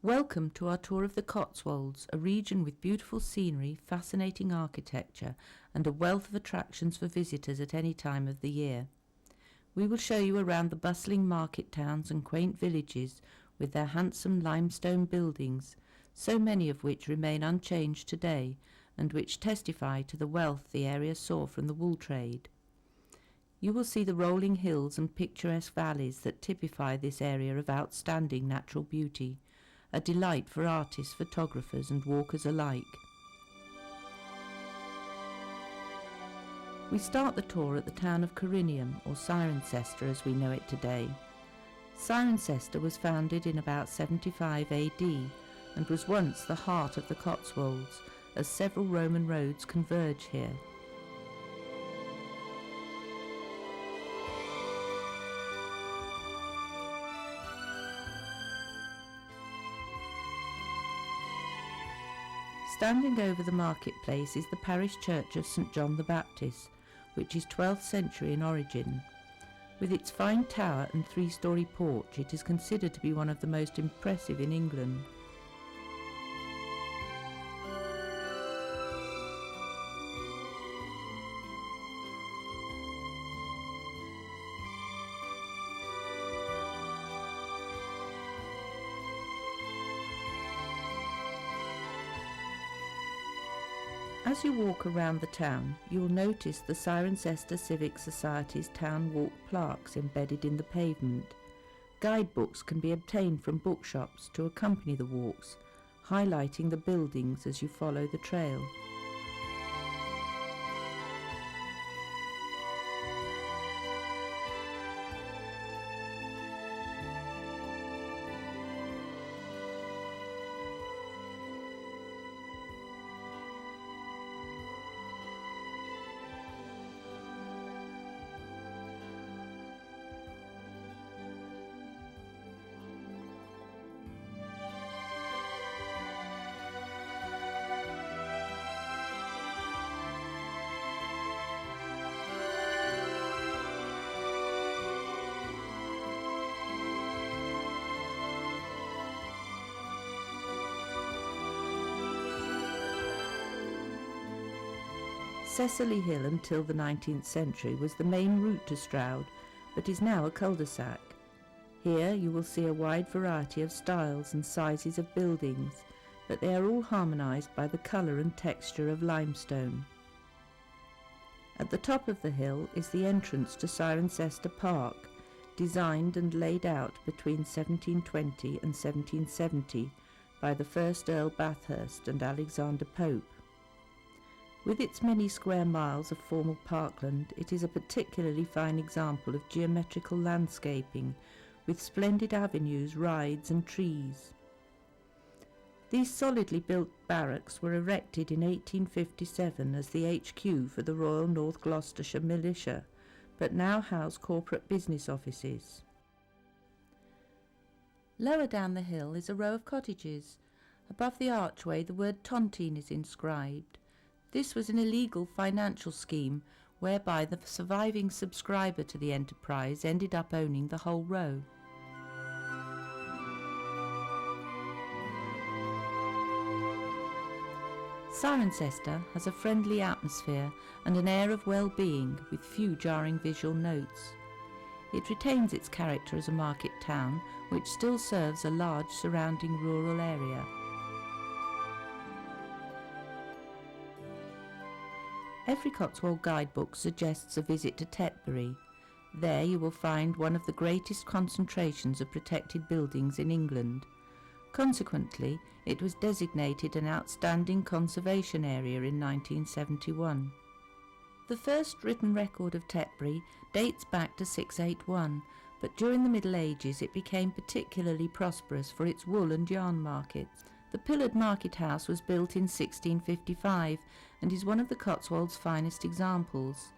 Welcome to our tour of the Cotswolds, a region with beautiful scenery, fascinating architecture and a wealth of attractions for visitors at any time of the year. We will show you around the bustling market towns and quaint villages with their handsome limestone buildings, so many of which remain unchanged today and which testify to the wealth the area saw from the wool trade. You will see the rolling hills and picturesque valleys that typify this area of outstanding natural beauty, a delight for artists, photographers and walkers alike. We start the tour at the town of Corinium, or Cirencester as we know it today. Cirencester was founded in about 75 AD and was once the heart of the Cotswolds, as several Roman roads converge here. Standing over the marketplace is the parish church of St John the Baptist, which is 12th century in origin. With its fine tower and three-storey porch, it is considered to be one of the most impressive in England. As you walk around the town, you will notice the Cirencester Civic Society's town walk plaques embedded in the pavement. Guidebooks can be obtained from bookshops to accompany the walks, highlighting the buildings as you follow the trail. Cecily Hill until the 19th century was the main route to Stroud, but is now a cul-de-sac. Here you will see a wide variety of styles and sizes of buildings, but they are all harmonised by the colour and texture of limestone. At the top of the hill is the entrance to Cirencester Park, designed and laid out between 1720 and 1770 by the first Earl Bathurst and Alexander Pope. With its many square miles of formal parkland, it is a particularly fine example of geometrical landscaping, with splendid avenues, rides and trees. These solidly built barracks were erected in 1857 as the HQ for the Royal North Gloucestershire Militia, but now house corporate business offices. Lower down the hill is a row of cottages. Above the archway the word tontine is inscribed. This was an illegal financial scheme whereby the surviving subscriber to the enterprise ended up owning the whole row. Cirencester has a friendly atmosphere and an air of well-being with few jarring visual notes. It retains its character as a market town, which still serves a large surrounding rural area. Every Cotswold guidebook suggests a visit to Tetbury. There you will find one of the greatest concentrations of protected buildings in England. Consequently, it was designated an outstanding conservation area in 1971. The first written record of Tetbury dates back to 681, but during the Middle Ages it became particularly prosperous for its wool and yarn markets. The pillared market house was built in 1655 and is one of the Cotswolds' finest examples.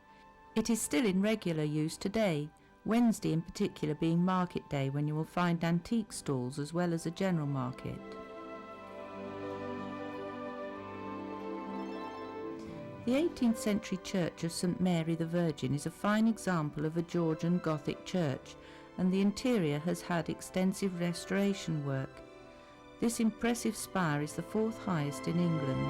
It is still in regular use today, Wednesday in particular being market day, when you will find antique stalls as well as a general market. The 18th century church of St Mary the Virgin is a fine example of a Georgian Gothic church, and the interior has had extensive restoration work. This impressive spire is the fourth highest in England.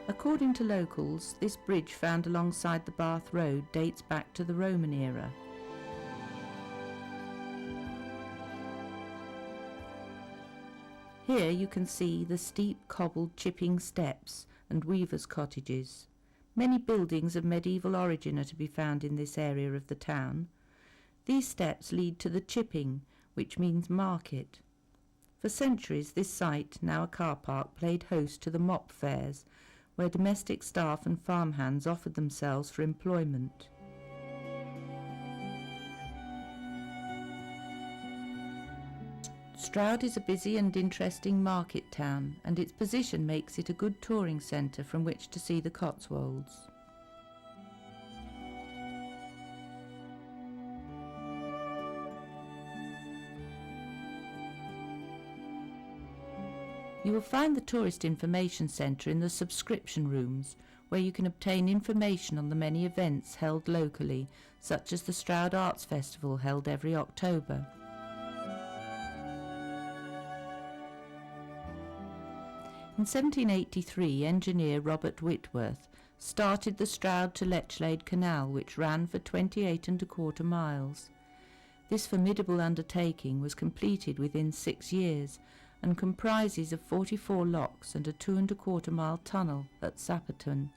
According to locals, this bridge found alongside the Bath Road dates back to the Roman era. Here you can see the steep cobbled chipping steps and weavers' cottages. Many buildings of medieval origin are to be found in this area of the town. These steps lead to the chipping, which means market. For centuries this site, now a car park, played host to the mop fairs, where domestic staff and farmhands offered themselves for employment. Stroud is a busy and interesting market town, and its position makes it a good touring centre from which to see the Cotswolds. You will find the Tourist Information Centre in the subscription rooms, where you can obtain information on the many events held locally, such as the Stroud Arts Festival held every October. In 1783, engineer Robert Whitworth started the Stroud to Lechlade Canal, which ran for 28¼ miles. This formidable undertaking was completed within 6 years, and comprises of 44 locks and a 2¼ mile tunnel at Sapperton.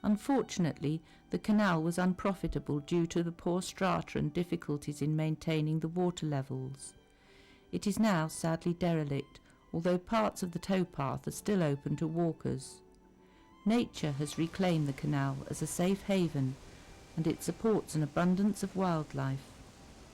Unfortunately, the canal was unprofitable due to the poor strata and difficulties in maintaining the water levels. It is now sadly derelict, although parts of the towpath are still open to walkers. Nature has reclaimed the canal as a safe haven, and it supports an abundance of wildlife.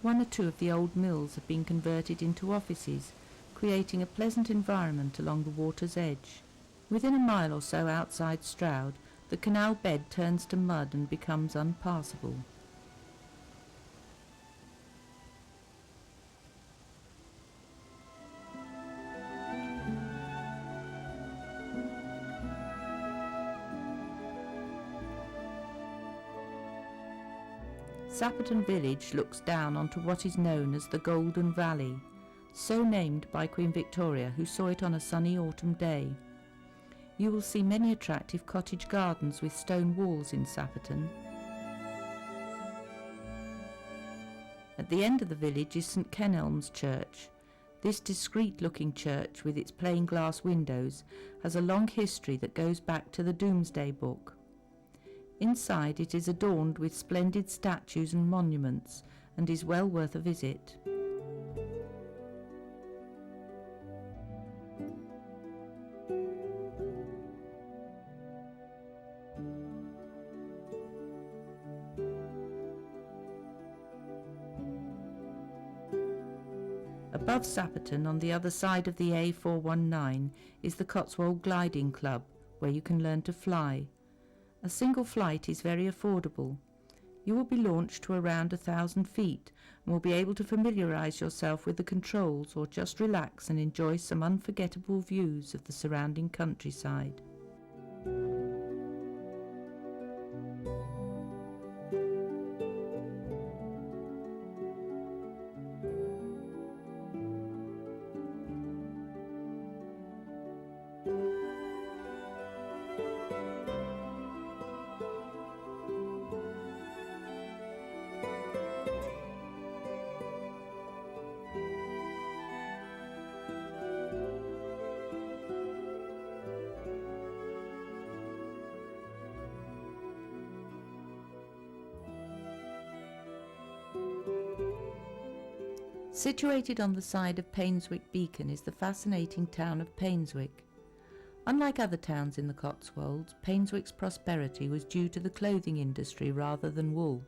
1 or 2 of the old mills have been converted into offices, creating a pleasant environment along the water's edge. Within a mile or so outside Stroud, the canal bed turns to mud and becomes unpassable. Sapperton village looks down onto what is known as the Golden Valley, so named by Queen Victoria, who saw it on a sunny autumn day. You will see many attractive cottage gardens with stone walls in Sapperton. At the end of the village is St Kenelm's Church. This discreet-looking church, with its plain glass windows, has a long history that goes back to the Domesday Book. Inside it is adorned with splendid statues and monuments, and is well worth a visit. Above Sapperton, on the other side of the A419, is the Cotswold Gliding Club, where you can learn to fly. A single flight is very affordable. You will be launched to around 1,000 feet and will be able to familiarise yourself with the controls or just relax and enjoy some unforgettable views of the surrounding countryside. Situated on the side of Painswick Beacon is the fascinating town of Painswick. Unlike other towns in the Cotswolds, Painswick's prosperity was due to the clothing industry rather than wool.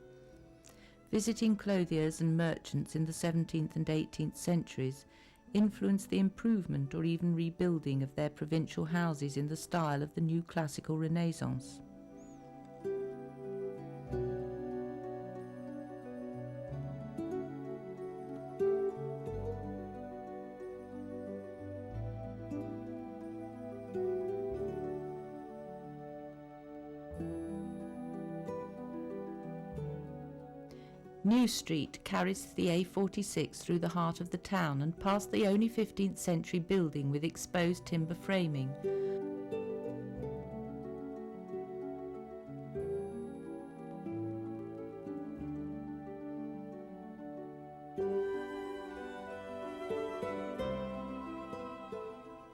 Visiting clothiers and merchants in the 17th and 18th centuries influenced the improvement or even rebuilding of their provincial houses in the style of the new classical Renaissance. New Street carries the A46 through the heart of the town and past the only 15th century building with exposed timber framing.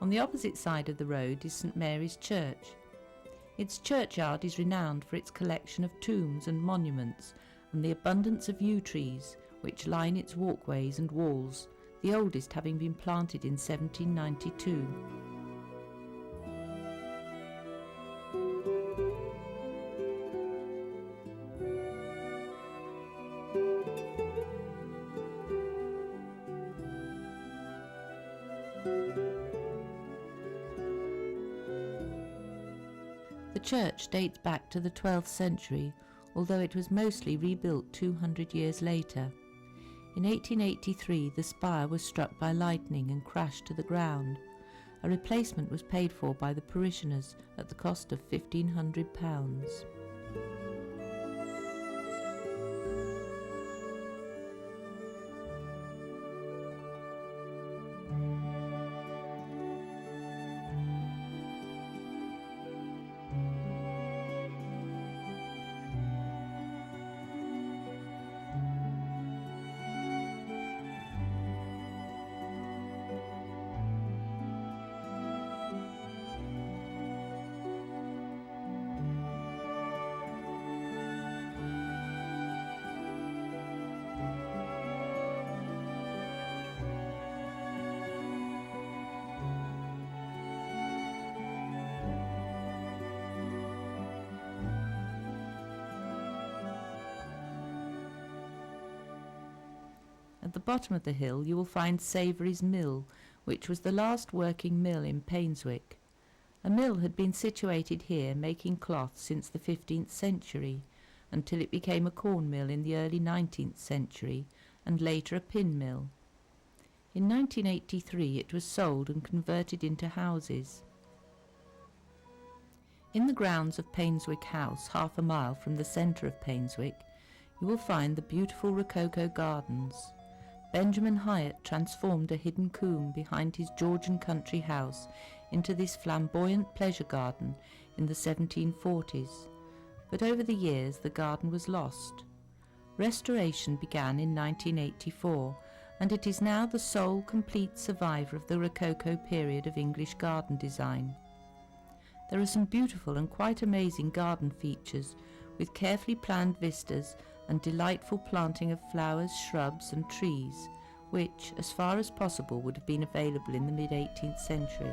On the opposite side of the road is St Mary's Church. Its churchyard is renowned for its collection of tombs and monuments and the abundance of yew trees which line its walkways and walls, the oldest having been planted in 1792. The church dates back to the 12th century, although it was mostly rebuilt 200 years later. In 1883 the spire was struck by lightning and crashed to the ground. A replacement was paid for by the parishioners at the cost of £1,500. At the bottom of the hill you will find Savoury's Mill, which was the last working mill in Painswick. A mill had been situated here making cloth since the 15th century, until it became a corn mill in the early 19th century, and later a pin mill. In 1983 it was sold and converted into houses. In the grounds of Painswick House, half a mile from the centre of Painswick, you will find the beautiful Rococo Gardens. Benjamin Hyatt transformed a hidden coombe behind his Georgian country house into this flamboyant pleasure garden in the 1740s, but over the years the garden was lost. Restoration began in 1984, and it is now the sole complete survivor of the Rococo period of English garden design. There are some beautiful and quite amazing garden features, with carefully planned vistas and delightful planting of flowers, shrubs and trees, which, as far as possible, would have been available in the mid-18th century.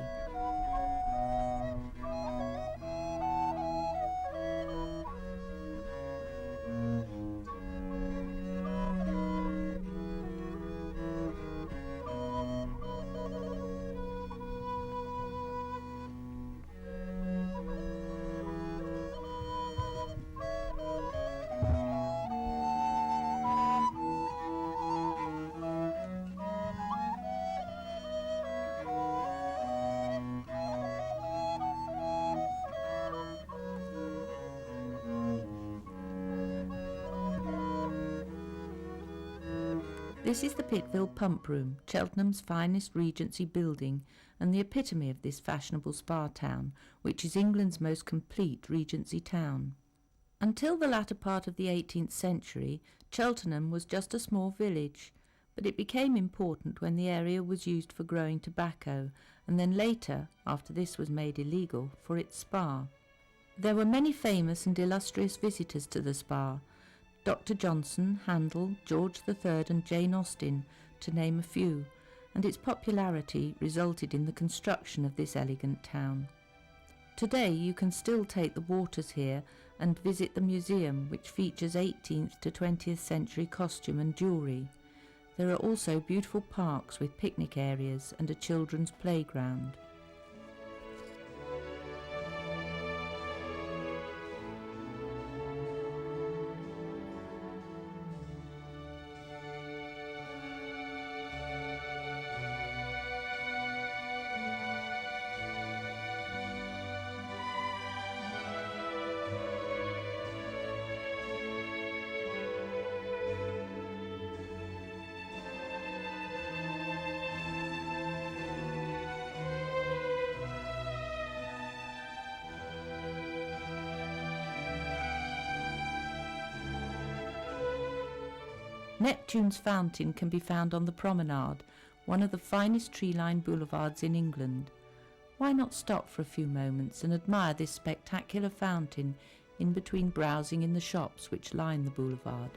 This is the Pitville Pump Room, Cheltenham's finest Regency building and the epitome of this fashionable spa town, which is England's most complete Regency town. Until the latter part of the 18th century, Cheltenham was just a small village, but it became important when the area was used for growing tobacco, and then later, after this was made illegal, for its spa. There were many famous and illustrious visitors to the spa, Dr. Johnson, Handel, George III and Jane Austen, to name a few, and its popularity resulted in the construction of this elegant town. Today you can still take the waters here and visit the museum, which features 18th to 20th century costume and jewellery. There are also beautiful parks with picnic areas and a children's playground. Neptune's Fountain can be found on the promenade, one of the finest tree-lined boulevards in England. Why not stop for a few moments and admire this spectacular fountain in between browsing in the shops which line the boulevard?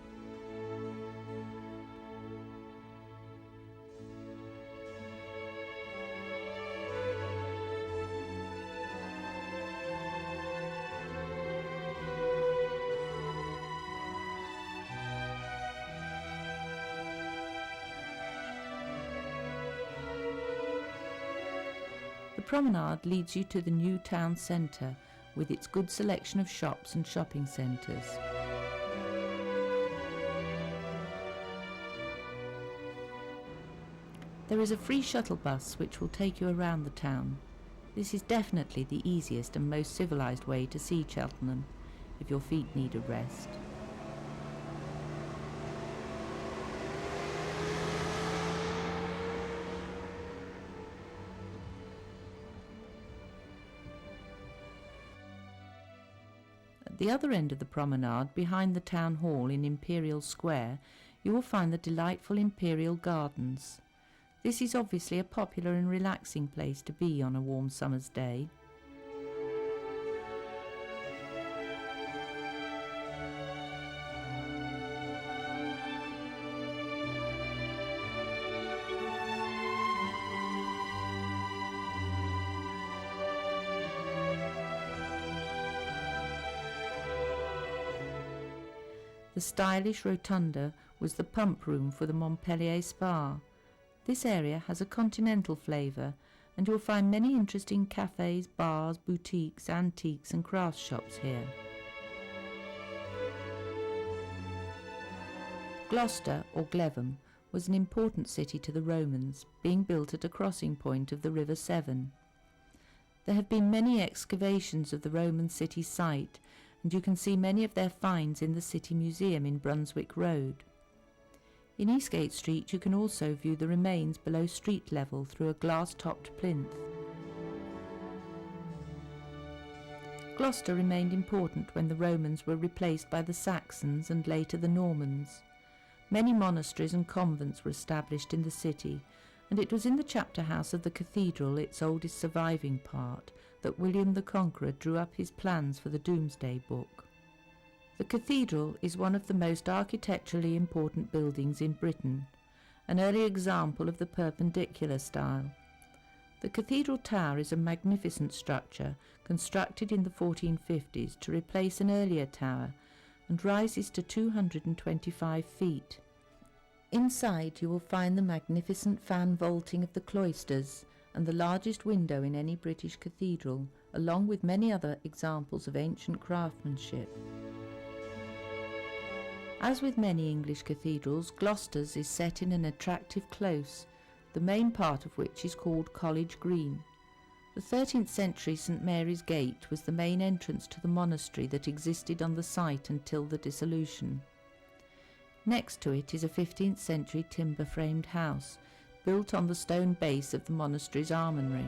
The promenade leads you to the new town centre with its good selection of shops and shopping centres. There is a free shuttle bus which will take you around the town. This is definitely the easiest and most civilised way to see Cheltenham, if your feet need a rest. At the other end of the promenade, behind the town hall in Imperial Square, you will find the delightful Imperial Gardens. This is obviously a popular and relaxing place to be on a warm summer's day. The stylish rotunda was the pump room for the Montpellier Spa. This area has a continental flavour, and you'll find many interesting cafes, bars, boutiques, antiques and crafts shops here. Gloucester, or Glevum, was an important city to the Romans, being built at a crossing point of the River Severn. There have been many excavations of the Roman city site, and you can see many of their finds in the City Museum in Brunswick Road. In Eastgate Street you can also view the remains below street level through a glass-topped plinth. Gloucester remained important when the Romans were replaced by the Saxons and later the Normans. Many monasteries and convents were established in the city, and it was in the chapter house of the cathedral, its oldest surviving part, that William the Conqueror drew up his plans for the Domesday Book. The cathedral is one of the most architecturally important buildings in Britain, an early example of the Perpendicular style. The cathedral tower is a magnificent structure constructed in the 1450s to replace an earlier tower and rises to 225 feet. Inside you will find the magnificent fan vaulting of the cloisters and the largest window in any British cathedral, along with many other examples of ancient craftsmanship. As with many English cathedrals, Gloucester's is set in an attractive close, the main part of which is called College Green. The 13th century St Mary's Gate was the main entrance to the monastery that existed on the site until the dissolution. Next to it is a 15th century timber-framed house, built on the stone base of the monastery's armoury.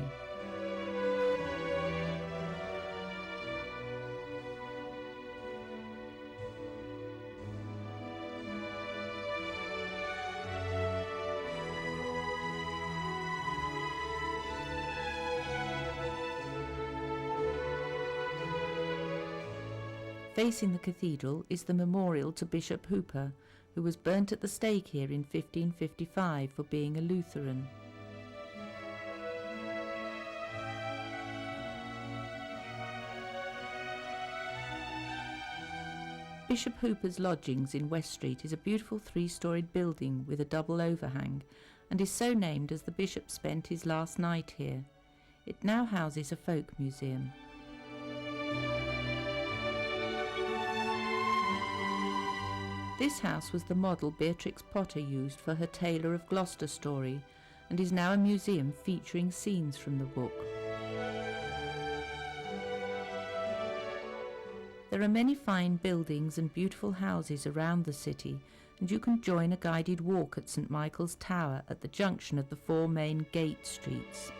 Facing the cathedral is the memorial to Bishop Hooper, who was burnt at the stake here in 1555 for being a Lutheran. Bishop Hooper's lodgings in West Street is a beautiful three-storied building with a double overhang, and is so named as the bishop spent his last night here. It now houses a folk museum. This house was the model Beatrix Potter used for her Taylor of Gloucester story, and is now a museum featuring scenes from the book. There are many fine buildings and beautiful houses around the city, and you can join a guided walk at St Michael's Tower at the junction of the four main gate streets.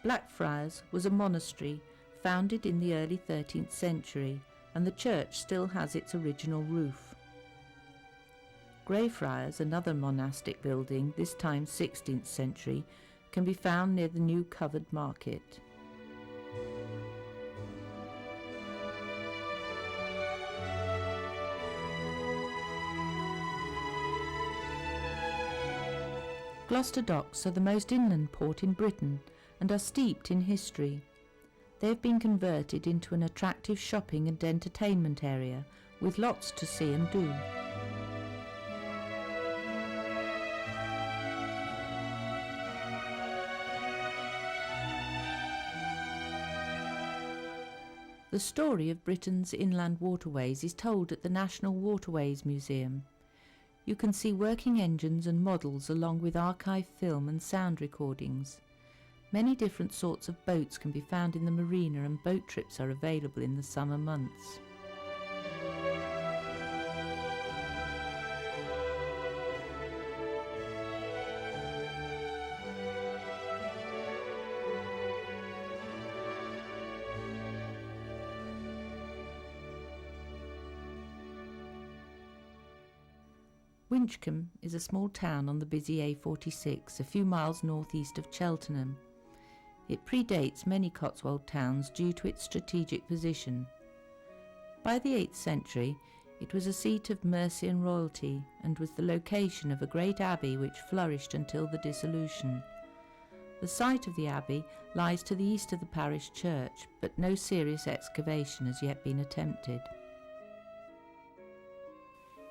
Blackfriars was a monastery founded in the early 13th century, and the church still has its original roof. Greyfriars, another monastic building, this time 16th century, can be found near the new covered market. Gloucester docks are the most inland port in Britain and are steeped in history. They have been converted into an attractive shopping and entertainment area with lots to see and do. The story of Britain's inland waterways is told at the National Waterways Museum. You can see working engines and models along with archive film and sound recordings. Many different sorts of boats can be found in the marina, and boat trips are available in the summer months. Winchcombe is a small town on the busy A46, a few miles northeast of Cheltenham. It predates many Cotswold towns due to its strategic position. By the 8th century, it was a seat of Mercian royalty and was the location of a great abbey which flourished until the dissolution. The site of the abbey lies to the east of the parish church, but no serious excavation has yet been attempted.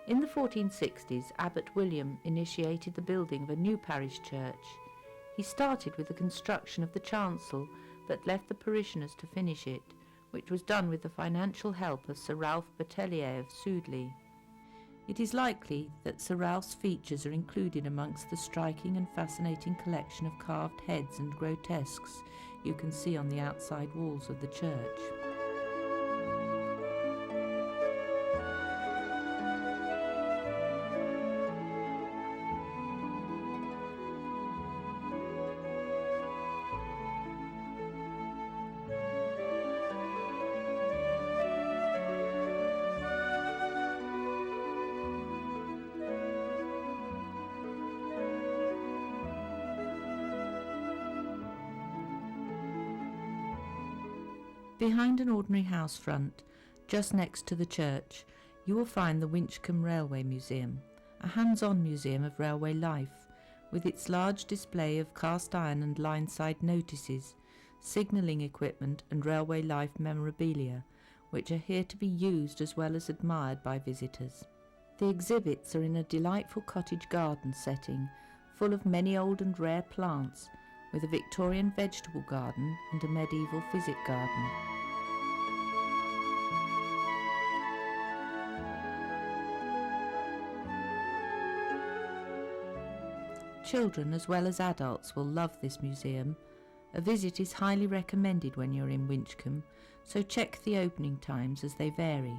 In the 1460s, Abbot William initiated the building of a new parish church. He started with the construction of the chancel, but left the parishioners to finish it, which was done with the financial help of Sir Ralph Batelier of Sudeley. It is likely that Sir Ralph's features are included amongst the striking and fascinating collection of carved heads and grotesques you can see on the outside walls of the church. Behind an ordinary house front, just next to the church, you will find the Winchcombe Railway Museum, a hands-on museum of railway life, with its large display of cast iron and line-side notices, signalling equipment and railway life memorabilia, which are here to be used as well as admired by visitors. The exhibits are in a delightful cottage garden setting, full of many old and rare plants, with a Victorian vegetable garden and a medieval physic garden. Children as well as adults will love this museum. A visit is highly recommended when you're in Winchcombe, so check the opening times as they vary.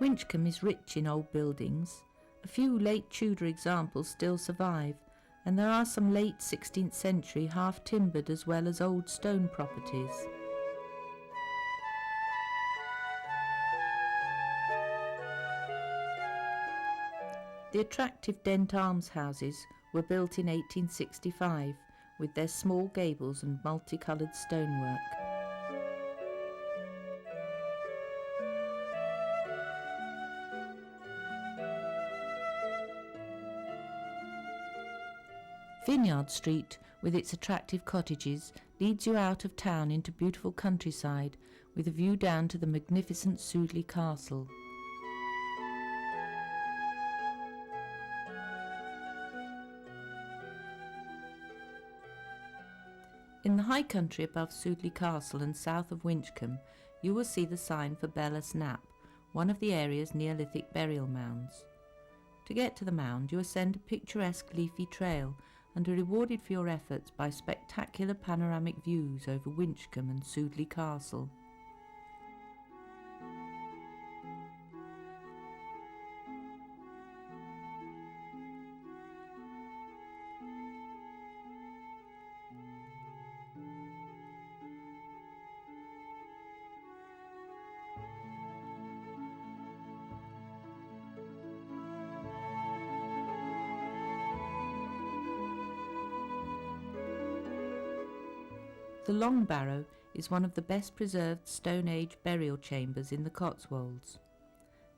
Winchcombe is rich in old buildings. A few late Tudor examples still survive, and there are some late 16th century half-timbered as well as old stone properties. The attractive Dent Arms houses were built in 1865 with their small gables and multicoloured stonework. Vineyard Street, with its attractive cottages, leads you out of town into beautiful countryside with a view down to the magnificent Sudeley Castle. In the high country above Sudeley Castle and south of Winchcombe, you will see the sign for Bellas Knap, one of the area's Neolithic burial mounds. To get to the mound, you ascend a picturesque leafy trail and are rewarded for your efforts by spectacular panoramic views over Winchcombe and Sudeley Castle. The Long Barrow is one of the best preserved Stone Age burial chambers in the Cotswolds.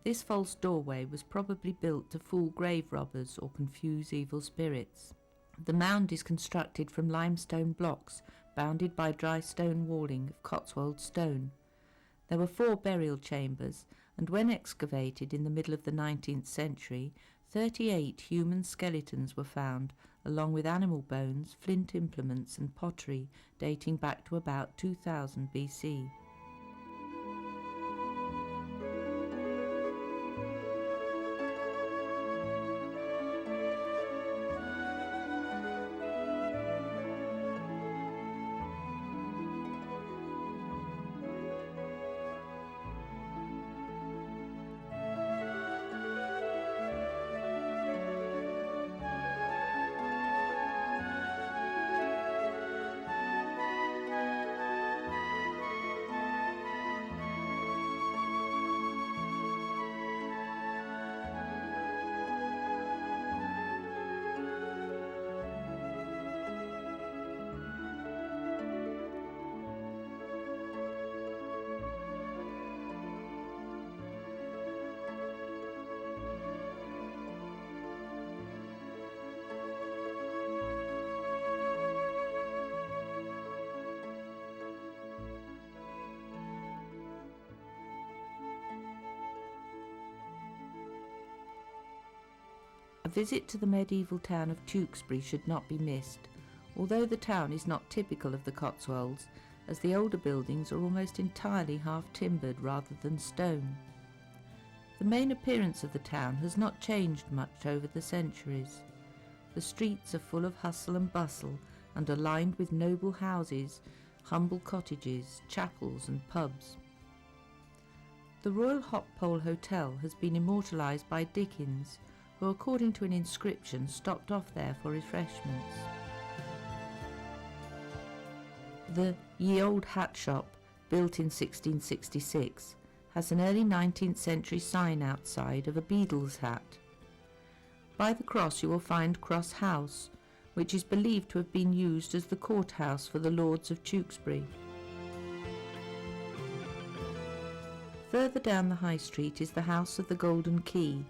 This false doorway was probably built to fool grave robbers or confuse evil spirits. The mound is constructed from limestone blocks bounded by dry stone walling of Cotswold stone. There were 4 burial chambers, and when excavated in the middle of the 19th century, 38 human skeletons were found, along with animal bones, flint implements and pottery dating back to about 2000 BC. A visit to the medieval town of Tewkesbury should not be missed, although the town is not typical of the Cotswolds, as the older buildings are almost entirely half-timbered rather than stone. The main appearance of the town has not changed much over the centuries. The streets are full of hustle and bustle and are lined with noble houses, humble cottages, chapels and pubs. The Royal Hop Pole Hotel has been immortalised by Dickens, who, according to an inscription, stopped off there for refreshments. The Ye Old Hat Shop, built in 1666, has an early 19th century sign outside of a beadle's hat. By the cross you will find Cross House, which is believed to have been used as the courthouse for the Lords of Tewkesbury. Further down the High Street is the House of the Golden Key,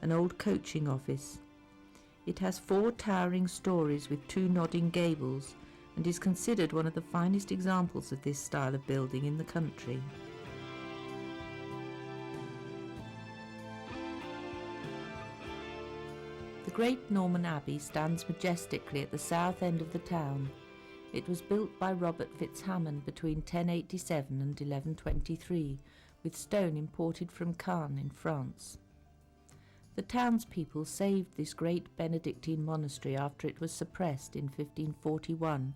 an old coaching office. It has 4 towering stories with 2 nodding gables and is considered one of the finest examples of this style of building in the country. The Great Norman Abbey stands majestically at the south end of the town. It was built by Robert Fitzhammond between 1087 and 1123, with stone imported from Caen in France. The townspeople saved this great Benedictine monastery after it was suppressed in 1541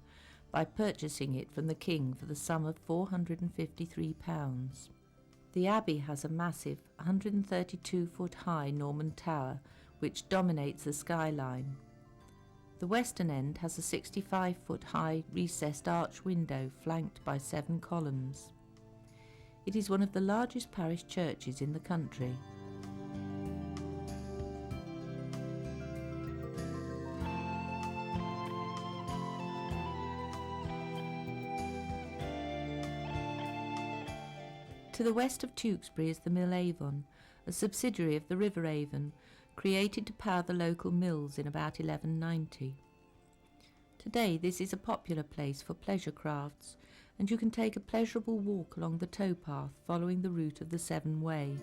by purchasing it from the king for the sum of £453. The abbey has a massive 132-foot-high Norman tower which dominates the skyline. The western end has a 65-foot-high recessed arch window flanked by 7 columns. It is one of the largest parish churches in the country. To the west of Tewkesbury is the Mill Avon, a subsidiary of the River Avon, created to power the local mills in about 1190. Today this is a popular place for pleasure crafts, and you can take a pleasurable walk along the towpath following the route of the Severn Way.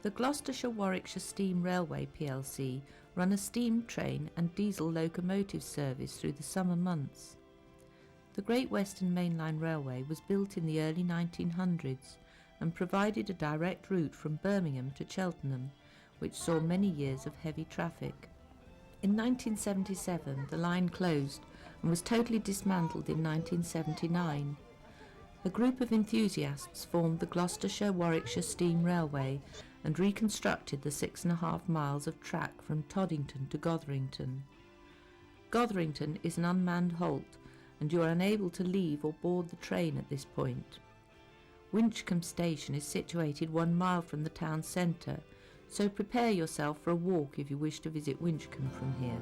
The Gloucestershire-Warwickshire Steam Railway plc run a steam train and diesel locomotive service through the summer months. The Great Western Main Line Railway was built in the early 1900s and provided a direct route from Birmingham to Cheltenham, which saw many years of heavy traffic. In 1977, the line closed and was totally dismantled in 1979. A group of enthusiasts formed the Gloucestershire-Warwickshire Steam Railway and reconstructed the 6.5 miles of track from Toddington to Gotherington. Gotherington is an unmanned halt, and you are unable to leave or board the train at this point. Winchcombe Station is situated 1 mile from the town centre, so prepare yourself for a walk if you wish to visit Winchcombe from here.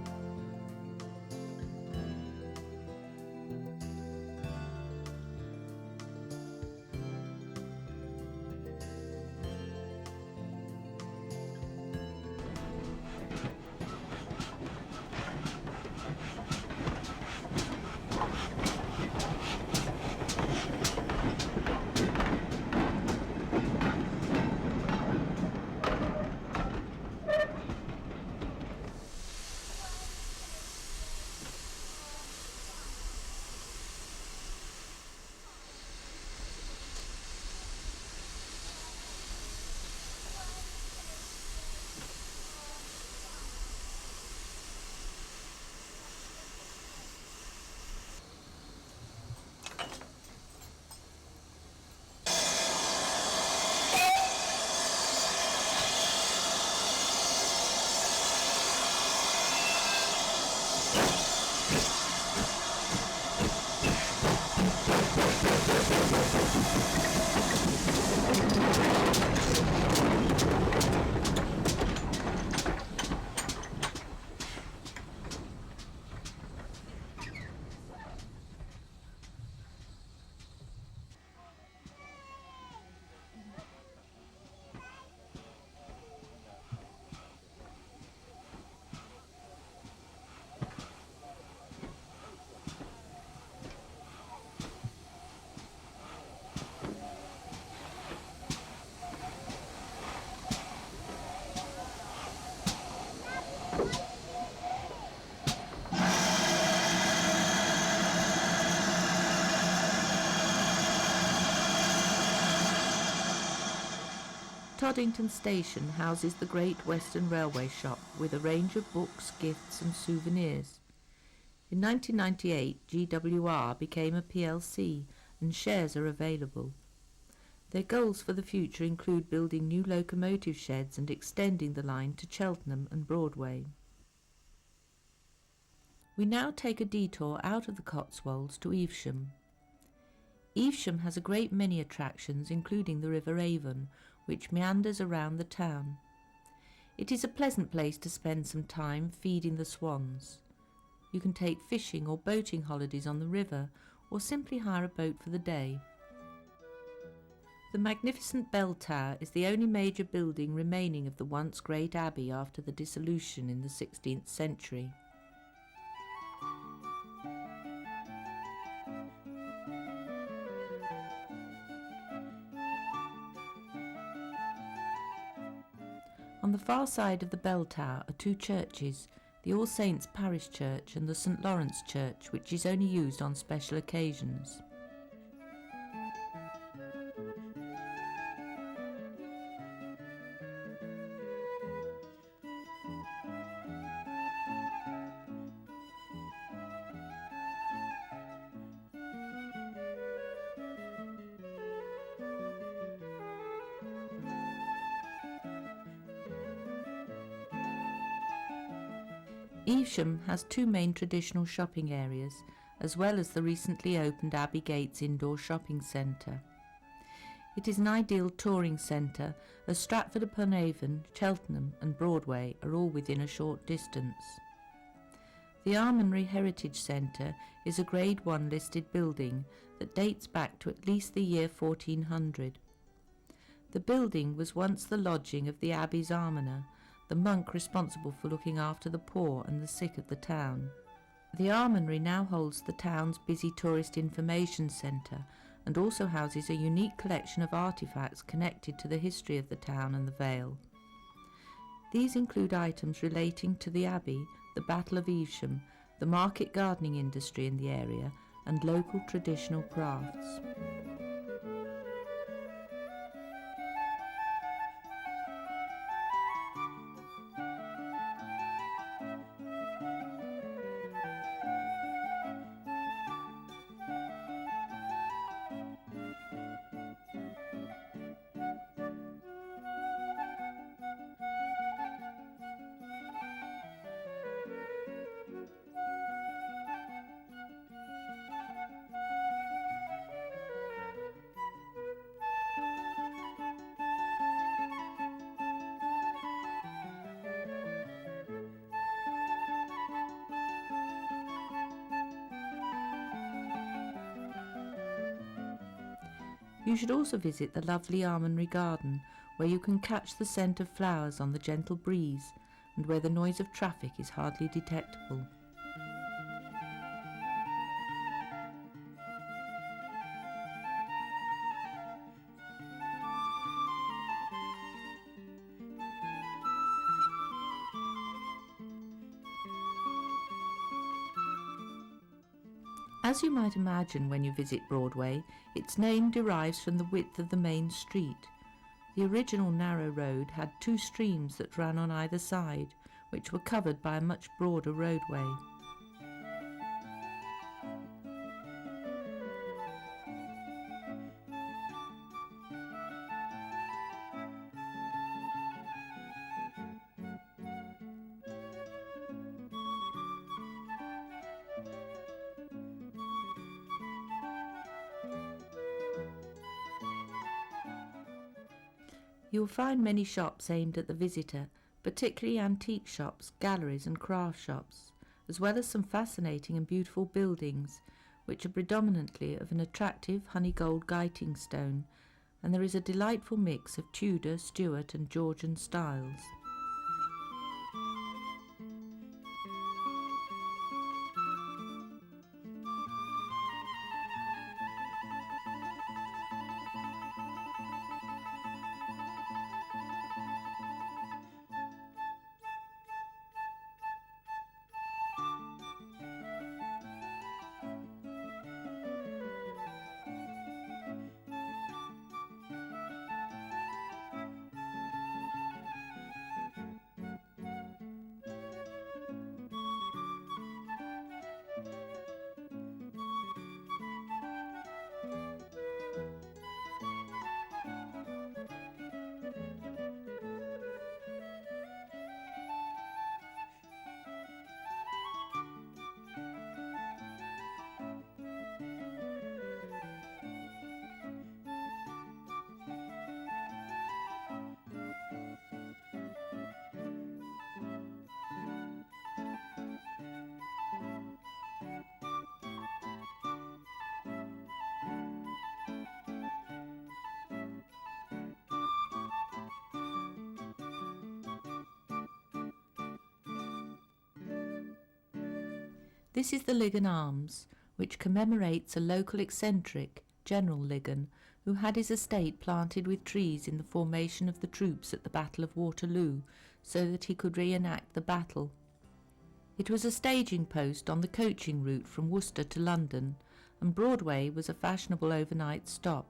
Toddington Station houses the Great Western Railway shop with a range of books, gifts and souvenirs. In 1998, GWR became a PLC and shares are available. Their goals for the future include building new locomotive sheds and extending the line to Cheltenham and Broadway. We now take a detour out of the Cotswolds to Evesham. Evesham has a great many attractions, including the River Avon, which meanders around the town. It is a pleasant place to spend some time feeding the swans. You can take fishing or boating holidays on the river, or simply hire a boat for the day. The magnificent bell tower is the only major building remaining of the once great abbey after the dissolution in the 16th century. On the far side of the bell tower are two churches, the All Saints Parish Church and the St Lawrence Church, which is only used on special occasions. Evesham has two main traditional shopping areas, as well as the recently opened Abbey Gates Indoor Shopping Centre. It is an ideal touring centre, as Stratford-upon-Avon, Cheltenham and Broadway are all within a short distance. The Armoury Heritage Centre is a Grade 1 listed building that dates back to at least the year 1400. The building was once the lodging of the Abbey's almoner, the monk responsible for looking after the poor and the sick of the town. The Armoury now holds the town's busy tourist information centre and also houses a unique collection of artefacts connected to the history of the town and the Vale. These include items relating to the Abbey, the Battle of Evesham, the market gardening industry in the area, and local traditional crafts. You should also visit the lovely almondry garden, where you can catch the scent of flowers on the gentle breeze and where the noise of traffic is hardly detectable. As you might imagine when you visit Broadway, its name derives from the width of the main street. The original narrow road had two streams that ran on either side, which were covered by a much broader roadway. You will find many shops aimed at the visitor, particularly antique shops, galleries and craft shops, as well as some fascinating and beautiful buildings, which are predominantly of an attractive honey-gold guiting stone, and there is a delightful mix of Tudor, Stuart and Georgian styles. This is the Ligon Arms, which commemorates a local eccentric, General Ligon, who had his estate planted with trees in the formation of the troops at the Battle of Waterloo, so that he could reenact the battle. It was a staging post on the coaching route from Worcester to London, and Broadway was a fashionable overnight stop.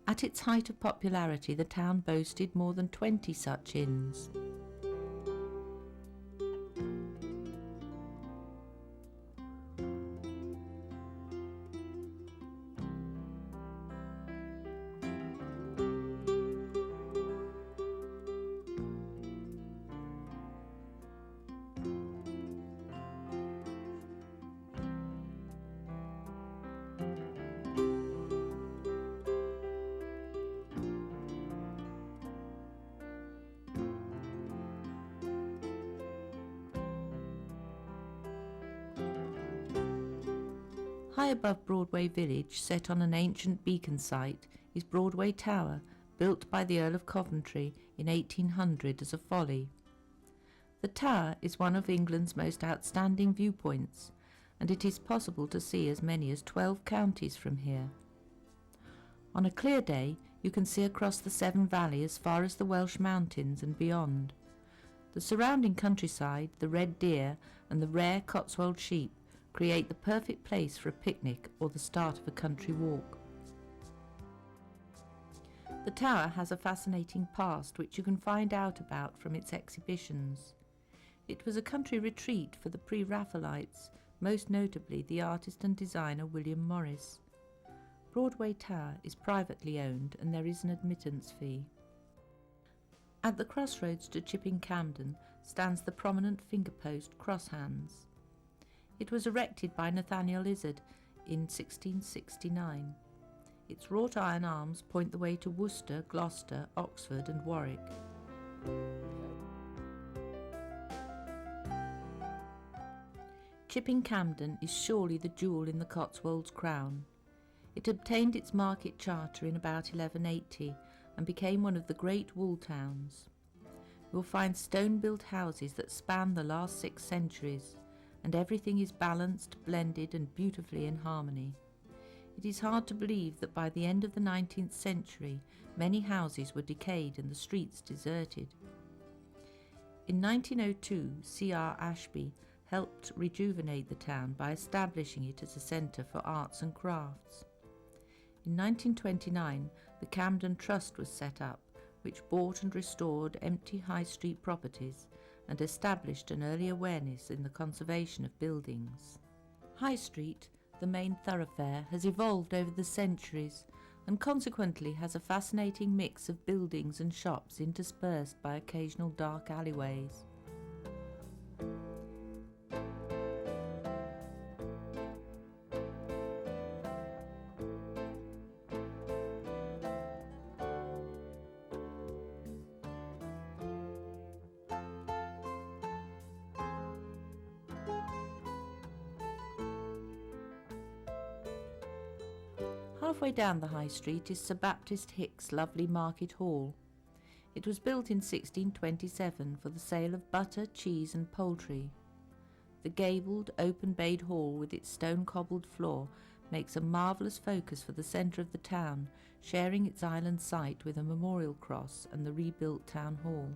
At its height of popularity, the town boasted more than 20 such inns. High above Broadway Village, set on an ancient beacon site, is Broadway Tower, built by the Earl of Coventry in 1800 as a folly. The tower is one of England's most outstanding viewpoints, and it is possible to see as many as 12 counties from here. On a clear day, you can see across the Severn Valley as far as the Welsh Mountains and beyond. The surrounding countryside, the red deer and the rare Cotswold sheep create the perfect place for a picnic or the start of a country walk. The tower has a fascinating past which you can find out about from its exhibitions. It was a country retreat for the pre-Raphaelites, most notably the artist and designer William Morris. Broadway Tower is privately owned and there is an admittance fee. At the crossroads to Chipping Campden stands the prominent finger-post cross hands. It was erected by Nathaniel Izard in 1669. Its wrought iron arms point the way to Worcester, Gloucester, Oxford and Warwick. Chipping Campden is surely the jewel in the Cotswolds crown. It obtained its market charter in about 1180 and became one of the great wool towns. You will find stone-built houses that span the last 6 centuries, and everything is balanced, blended and beautifully in harmony. It is hard to believe that by the end of the 19th century many houses were decayed and the streets deserted. In 1902, C.R. Ashby helped rejuvenate the town by establishing it as a centre for arts and crafts. In 1929, the Camden Trust was set up, which bought and restored empty high street properties and established an early awareness in the conservation of buildings. High Street, the main thoroughfare, has evolved over the centuries and consequently has a fascinating mix of buildings and shops interspersed by occasional dark alleyways. Halfway down the High Street is Sir Baptist Hick's lovely Market Hall. It was built in 1627 for the sale of butter, cheese and poultry. The gabled, open-bayed hall with its stone-cobbled floor makes a marvellous focus for the centre of the town, sharing its island site with a memorial cross and the rebuilt town hall.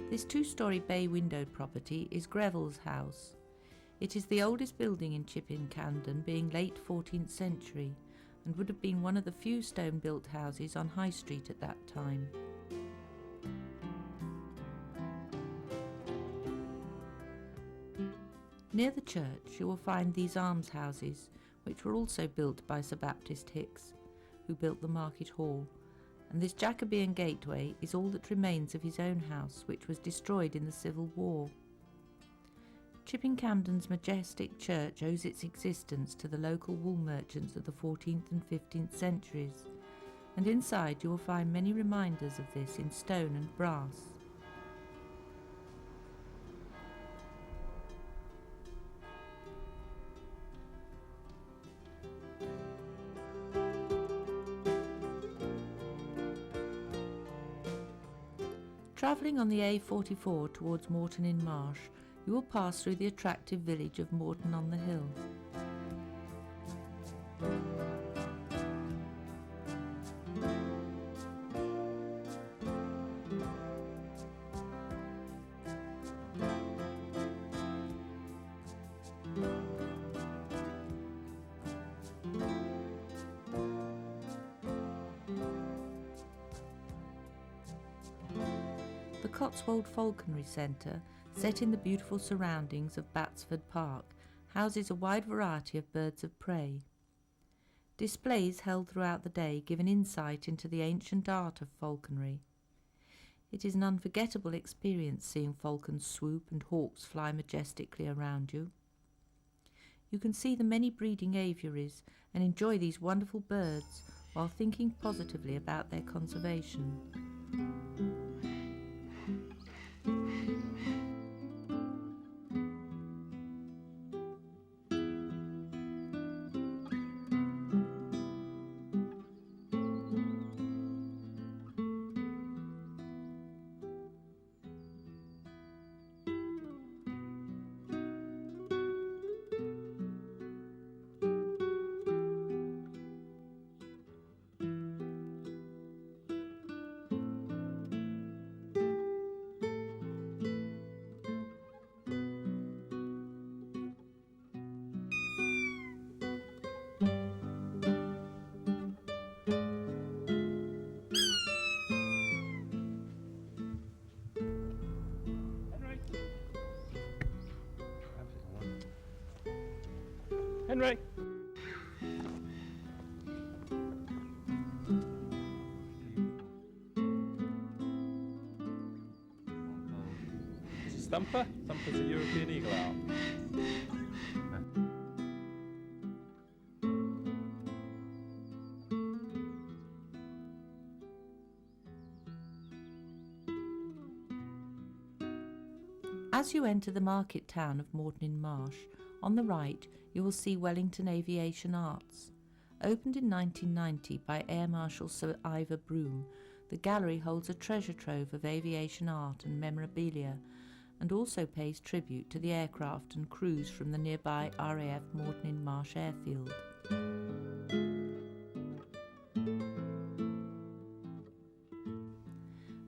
This 2-storey bay-windowed property is Greville's house. It is the oldest building in Chipping Campden, being late 14th century, and would have been one of the few stone-built houses on High Street at that time. Near the church you will find these almshouses, which were also built by Sir Baptist Hicks, who built the Market Hall, and this Jacobean gateway is all that remains of his own house, which was destroyed in the Civil War. Chipping Campden's majestic church owes its existence to the local wool merchants of the 14th and 15th centuries, and inside you will find many reminders of this in stone and brass. Travelling on the A44 towards Moreton-in-Marsh, you will pass through the attractive village of Moreton-on-the-Hill. The Cotswold Falconry Centre, set in the beautiful surroundings of Batsford Park, houses a wide variety of birds of prey. Displays held throughout the day give an insight into the ancient art of falconry. It is an unforgettable experience seeing falcons swoop and hawks fly majestically around you. You can see the many breeding aviaries and enjoy these wonderful birds while thinking positively about their conservation. Henry! Stumper? Stumper's a European eagle owl. As you enter the market town of Morton-in-Marsh, on the right you will see Wellington Aviation Arts. Opened in 1990 by Air Marshal Sir Ivor Broome, the gallery holds a treasure trove of aviation art and memorabilia, and also pays tribute to the aircraft and crews from the nearby RAF Morton-in-Marsh airfield.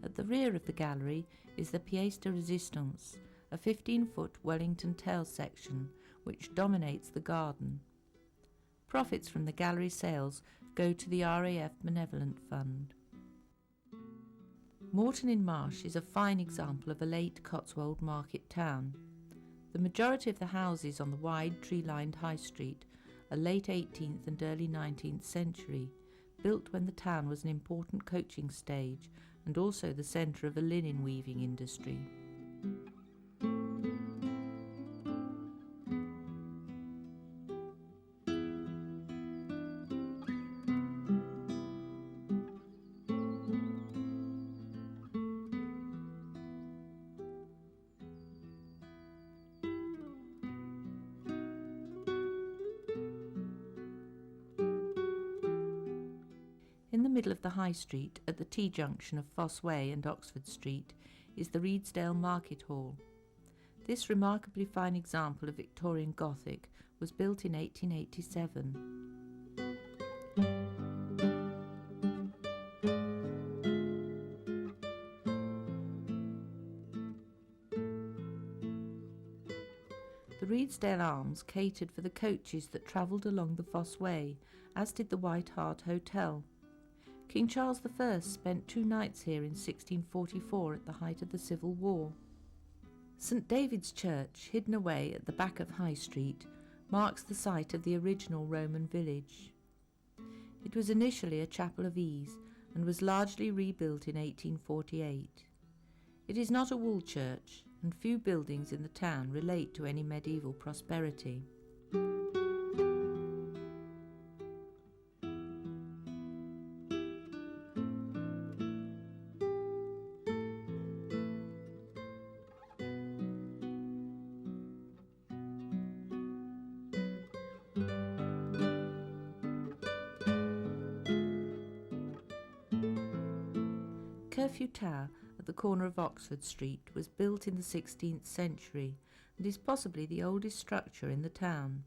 At the rear of the gallery is the pièce de résistance, a 15-foot Wellington tail section which dominates the garden. Profits from the gallery sales go to the RAF Benevolent Fund. Morton-in-Marsh is a fine example of a late Cotswold market town. The majority of the houses on the wide tree-lined High Street are late 18th and early 19th century, built when the town was an important coaching stage and also the centre of a linen weaving industry. In the middle of the High Street, at the T-junction of Fosse Way and Oxford Street, is the Redesdale Market Hall. This remarkably fine example of Victorian Gothic was built in 1887. The Redesdale Arms catered for the coaches that travelled along the Fosse Way, as did the White Hart Hotel. King Charles I spent 2 nights here in 1644 at the height of the Civil War. St David's Church, hidden away at the back of High Street, marks the site of the original Roman village. It was initially a chapel of ease and was largely rebuilt in 1848. It is not a wall church, and few buildings in the town relate to any medieval prosperity. Curfew Tower at the corner of Oxford Street was built in the 16th century and is possibly the oldest structure in the town.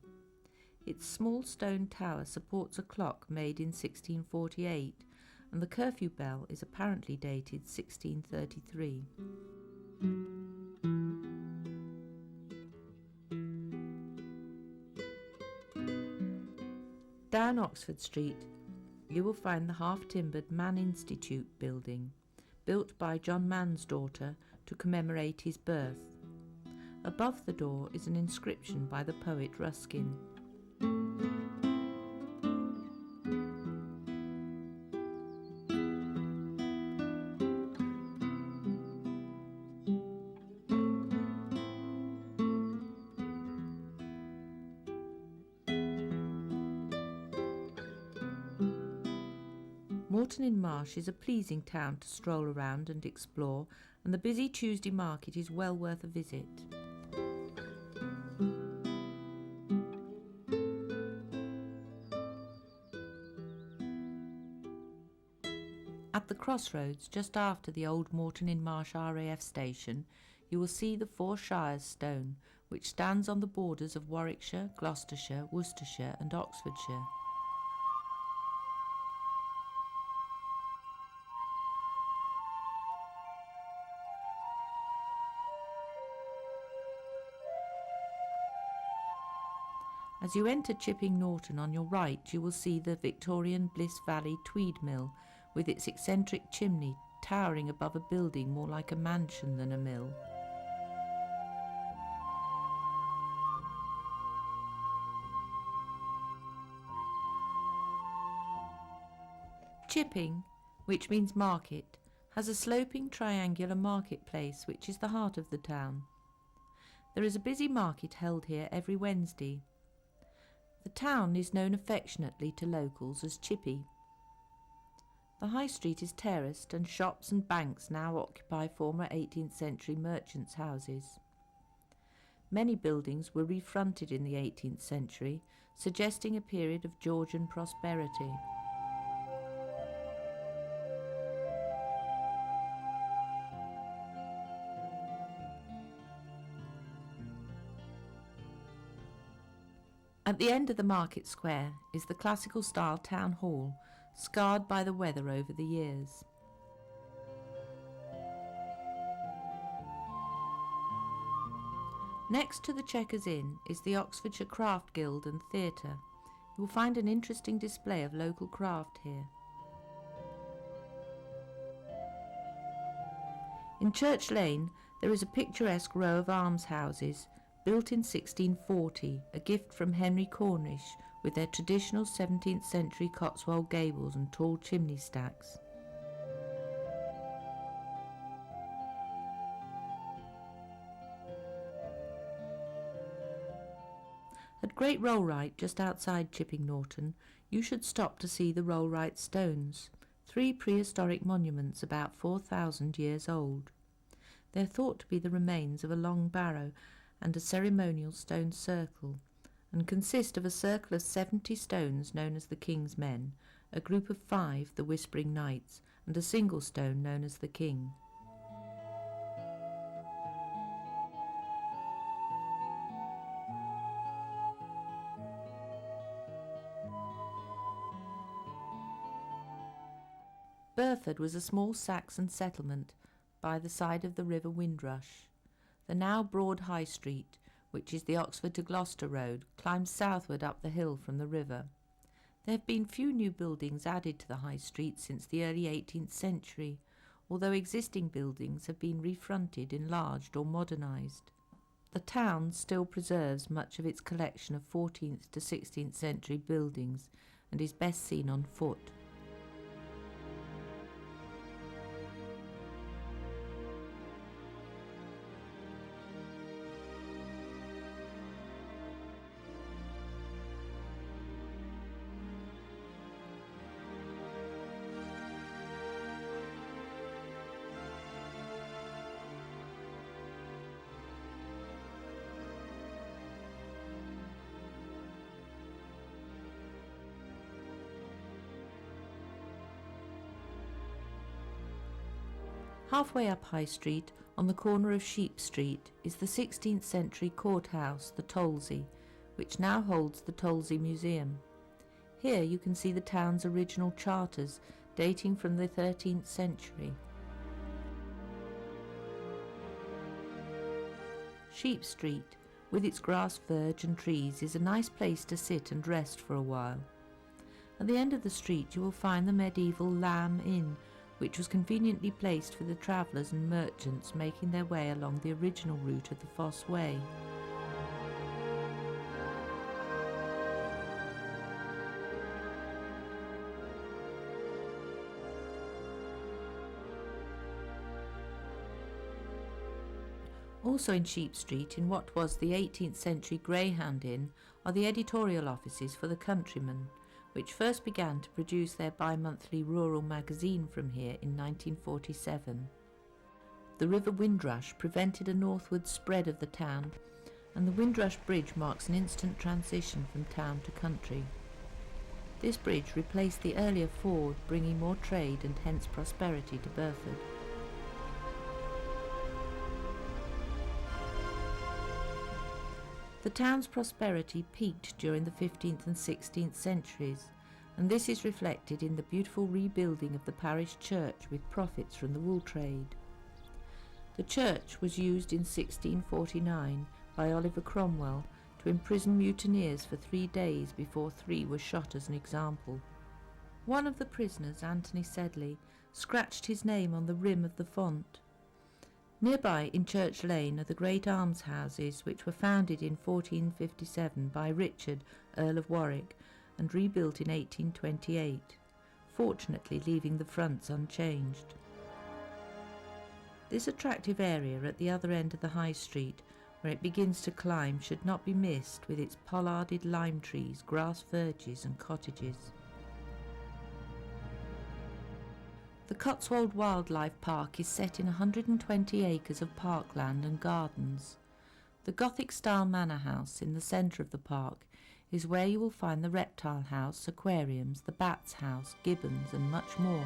Its small stone tower supports a clock made in 1648, and the curfew bell is apparently dated 1633. Down Oxford Street you will find the half-timbered Mann Institute building, built by John Mann's daughter to commemorate his birth. Above the door is an inscription by the poet Ruskin. Morton-in-Marsh is a pleasing town to stroll around and explore, and the busy Tuesday market is well worth a visit. At the crossroads, just after the old Morton-in-Marsh RAF station, you will see the 4 Shires stone, which stands on the borders of Warwickshire, Gloucestershire, Worcestershire and Oxfordshire. As you enter Chipping Norton on your right, you will see the Victorian Bliss Valley Tweed Mill, with its eccentric chimney towering above a building more like a mansion than a mill. Chipping, which means market, has a sloping triangular marketplace which is the heart of the town. There is a busy market held here every Wednesday. The town is known affectionately to locals as Chippy. The High Street is terraced and shops and banks now occupy former 18th century merchants' houses. Many buildings were refronted in the 18th century, suggesting a period of Georgian prosperity. At the end of the market square is the classical style town hall, scarred by the weather over the years. Next to the Chequers Inn is the Oxfordshire Craft Guild and Theatre. You will find an interesting display of local craft here. In Church Lane there is a picturesque row of almshouses, built in 1640, a gift from Henry Cornish, with their traditional 17th century Cotswold gables and tall chimney stacks. At Great Rollright, just outside Chipping Norton, you should stop to see the Rollright stones, 3 prehistoric monuments about 4,000 years old. They are thought to be the remains of a long barrow and a ceremonial stone circle, and consist of a circle of 70 stones known as the King's Men, a group of 5, the Whispering Knights, and a single stone known as the King. Burford was a small Saxon settlement by the side of the River Windrush. The now broad High Street, which is the Oxford to Gloucester road, climbs southward up the hill from the river. There have been few new buildings added to the High Street since the early 18th century, although existing buildings have been refronted, enlarged or modernised. The town still preserves much of its collection of 14th to 16th century buildings and is best seen on foot. Halfway up High Street, on the corner of Sheep Street, is the 16th century courthouse, the Tolsey, which now holds the Tolsey Museum. Here you can see the town's original charters, dating from the 13th century. Sheep Street, with its grass verge and trees, is a nice place to sit and rest for a while. At the end of the street you will find the medieval Lamb Inn, which was conveniently placed for the travellers and merchants making their way along the original route of the Fosse Way. Also in Sheep Street, in what was the 18th century Greyhound Inn, are the editorial offices for the Countryman, which first began to produce their bi-monthly rural magazine from here in 1947. The River Windrush prevented a northward spread of the town, and the Windrush Bridge marks an instant transition from town to country. This bridge replaced the earlier ford, bringing more trade and hence prosperity to Burford. The town's prosperity peaked during the 15th and 16th centuries, and this is reflected in the beautiful rebuilding of the parish church with profits from the wool trade. The church was used in 1649 by Oliver Cromwell to imprison mutineers for 3 days before 3 were shot as an example. One of the prisoners, Anthony Sedley, scratched his name on the rim of the font. Nearby in Church Lane are the great almshouses which were founded in 1457 by Richard, Earl of Warwick, and rebuilt in 1828. fortunately leaving the fronts unchanged. This attractive area at the other end of the high street, where it begins to climb, should not be missed with its pollarded lime trees, grass verges and cottages. The Cotswold Wildlife Park is set in 120 acres of parkland and gardens. The Gothic-style manor house in the centre of the park is where you will find the reptile house, aquariums, the bats house, gibbons and much more.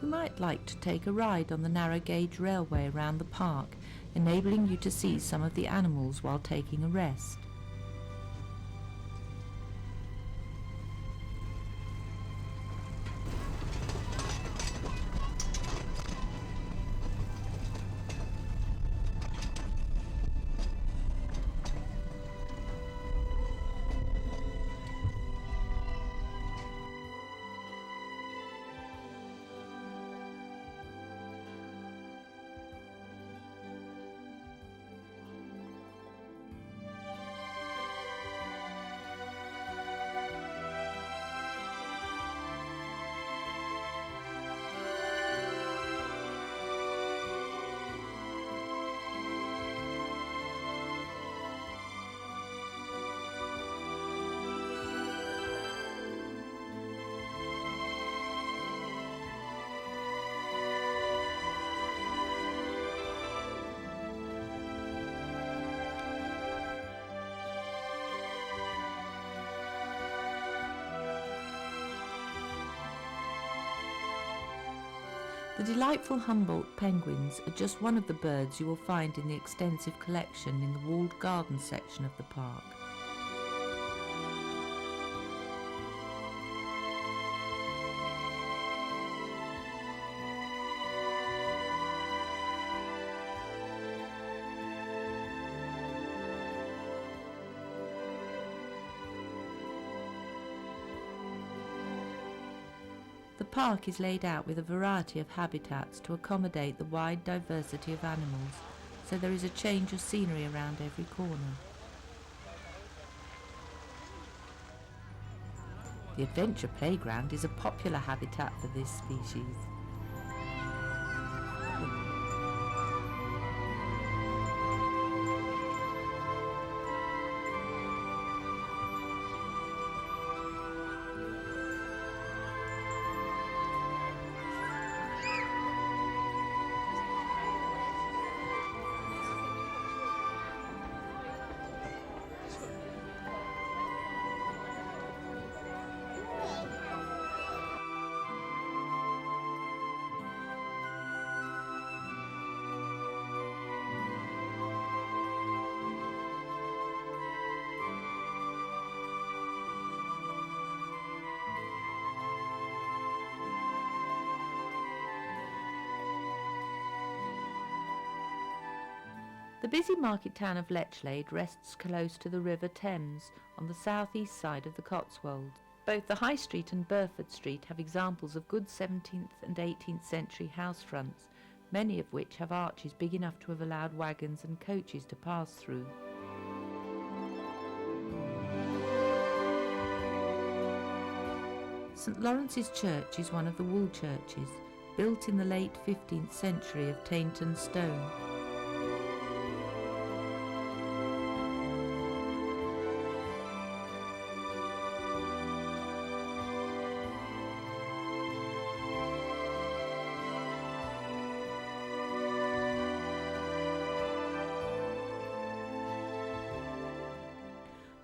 You might like to take a ride on the narrow gauge railway around the park, enabling you to see some of the animals while taking a rest. The delightful Humboldt penguins are just one of the birds you will find in the extensive collection in the walled garden section of the park. The park is laid out with a variety of habitats to accommodate the wide diversity of animals, so there is a change of scenery around every corner. The adventure playground is a popular habitat for this species. The busy market town of Lechlade rests close to the River Thames on the south-east side of the Cotswolds. Both the High Street and Burford Street have examples of good 17th and 18th century house fronts, many of which have arches big enough to have allowed wagons and coaches to pass through. St Lawrence's Church is one of the wall churches, built in the late 15th century of Tainton stone.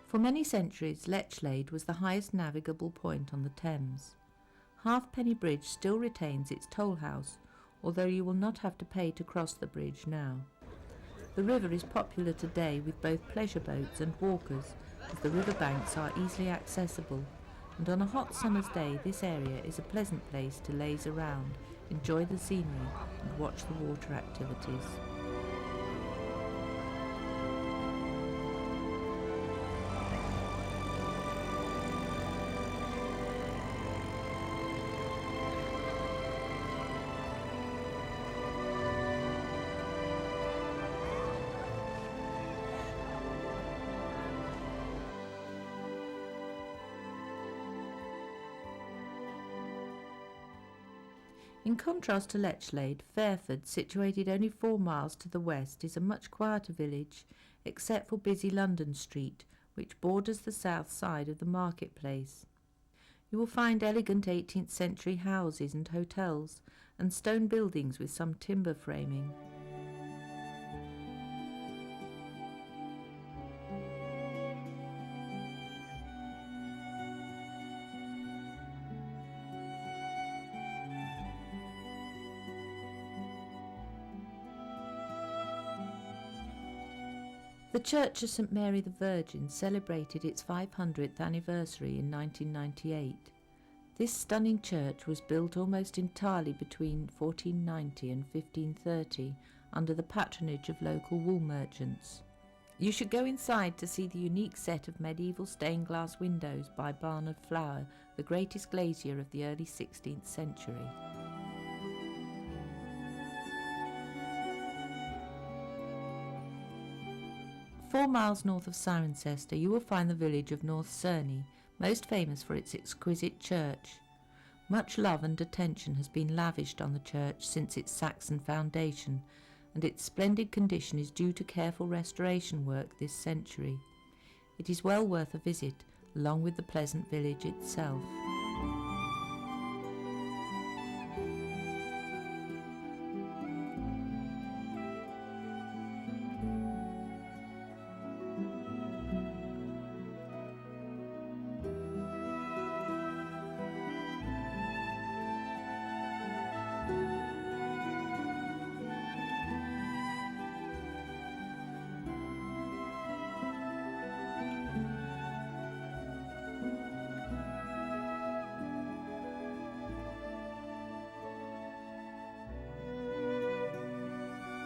For many centuries, Lechlade was the highest navigable point on the Thames. Halfpenny Bridge still retains its toll house, although you will not have to pay to cross the bridge now. The river is popular today with both pleasure boats and walkers, as the river banks are easily accessible, and on a hot summer's day this area is a pleasant place to laze around, enjoy the scenery and watch the water activities. In contrast to Lechlade, Fairford, situated only 4 miles to the west, is a much quieter village, except for busy London Street, which borders the south side of the marketplace. You will find elegant 18th century houses and hotels, and stone buildings with some timber framing. The Church of St Mary the Virgin celebrated its 500th anniversary in 1998. This stunning church was built almost entirely between 1490 and 1530 under the patronage of local wool merchants. You should go inside to see the unique set of medieval stained glass windows by Barnard Flower, the greatest glazier of the early 16th century. Four miles north of Cirencester you will find the village of North Cerney, most famous for its exquisite church. Much love and attention has been lavished on the church since its Saxon foundation, and its splendid condition is due to careful restoration work this century. It is well worth a visit, along with the pleasant village itself.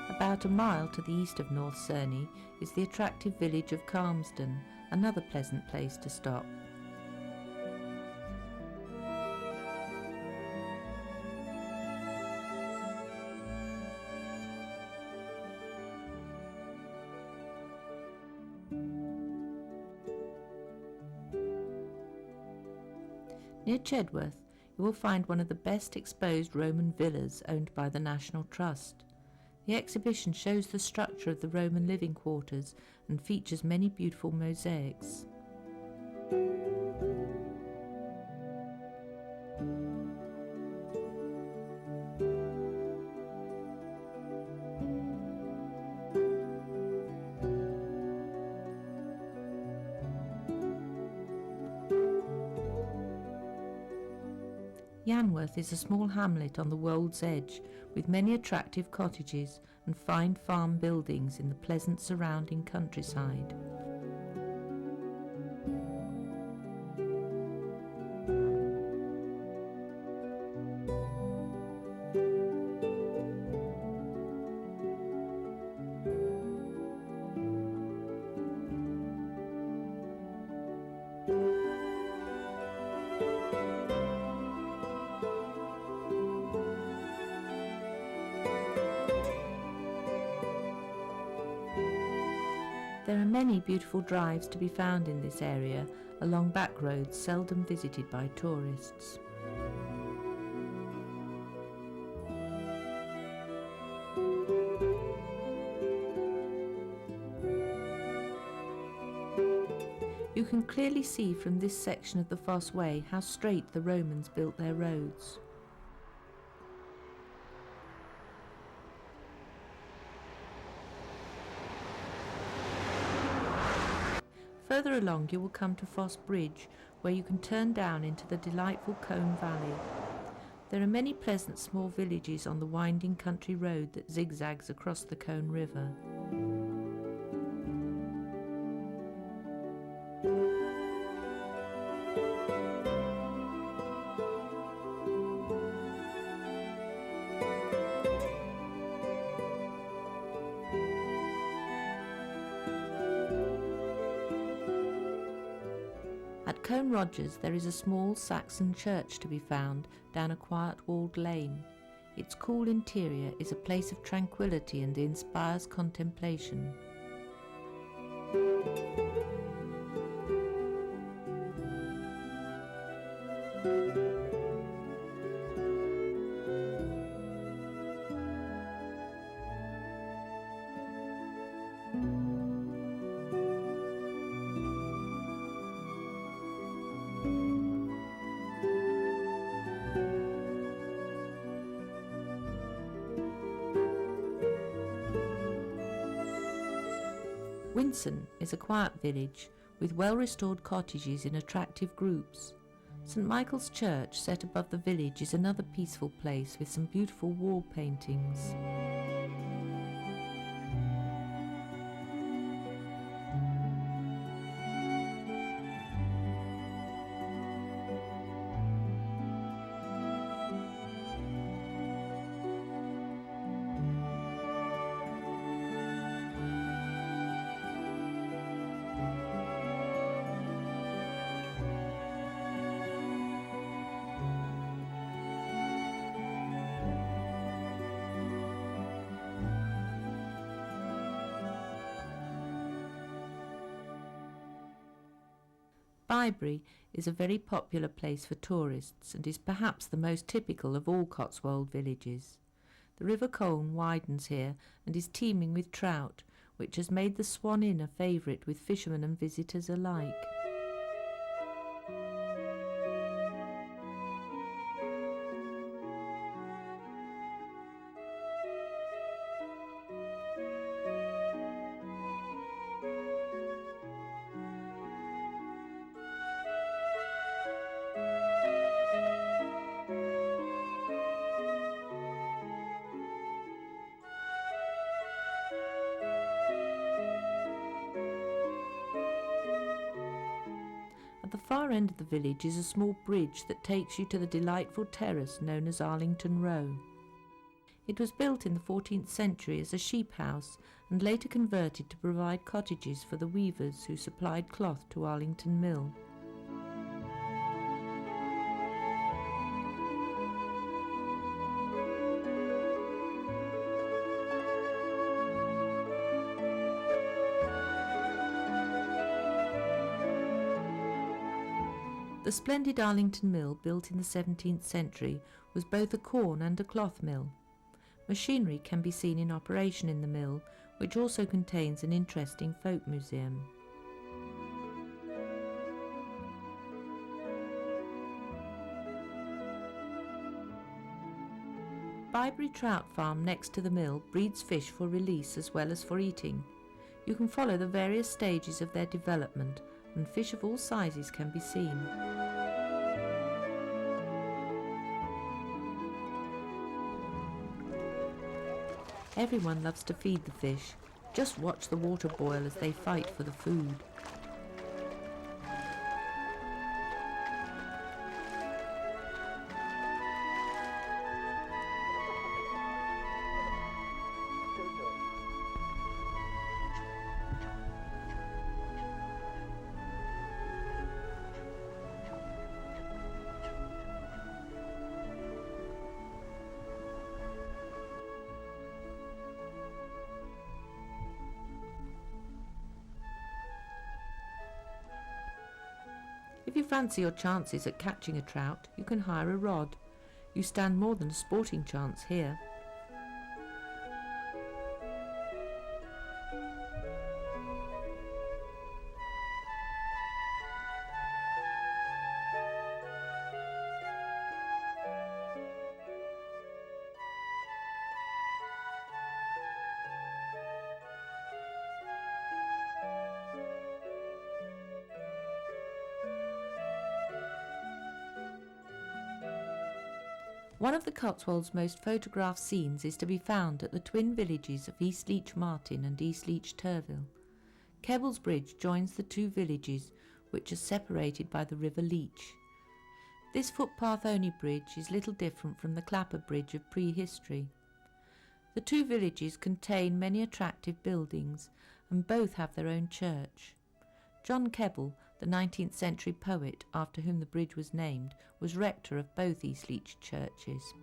About a mile to the east of North Cerney is the attractive village of Calmsden, another pleasant place to stop. Near Chedworth, you will find one of the best exposed Roman villas owned by the National Trust. The exhibition shows the structure of the Roman living quarters and features many beautiful mosaics. Yanworth is a small hamlet on the Wold's Edge with many attractive cottages and fine farm buildings in the pleasant surrounding countryside. There are many beautiful drives to be found in this area along back roads seldom visited by tourists. You can clearly see from this section of the Fosse Way how straight the Romans built their roads. Further along you will come to Fosse Bridge, where you can turn down into the delightful Colne Valley. There are many pleasant small villages on the winding country road that zigzags across the Colne River. At Colne Rogers there is a small Saxon church to be found down a quiet walled lane. Its cool interior is a place of tranquillity and inspires contemplation. Winson is a quiet village with well-restored cottages in attractive groups. St Michael's Church, set above the village, is another peaceful place with some beautiful wall paintings. Bybury is a very popular place for tourists and is perhaps the most typical of all Cotswold villages. The River Colne widens here and is teeming with trout, which has made the Swan Inn a favourite with fishermen and visitors alike. At the far end of the village is a small bridge that takes you to the delightful terrace known as Arlington Row. It was built in the 14th century as a sheep house and later converted to provide cottages for the weavers who supplied cloth to Arlington Mill. The splendid Arlington Mill, built in the 17th century, was both a corn and a cloth mill. Machinery can be seen in operation in the mill, which also contains an interesting folk museum. Bybury Trout Farm next to the mill breeds fish for release as well as for eating. You can follow the various stages of their development, and fish of all sizes can be seen. Everyone loves to feed the fish. Just watch the water boil as they fight for the food. If you fancy your chances at catching a trout, you can hire a rod. You stand more than a sporting chance here. One of the Cotswolds' most photographed scenes is to be found at the twin villages of East Leach Martin and East Leach Turville. Kebble's Bridge joins the two villages, which are separated by the River Leach. This footpath-only bridge is little different from the Clapper Bridge of prehistory. The two villages contain many attractive buildings, and both have their own church. John Kebble, the 19th century poet after whom the bridge was named, was rector of both East Leach churches.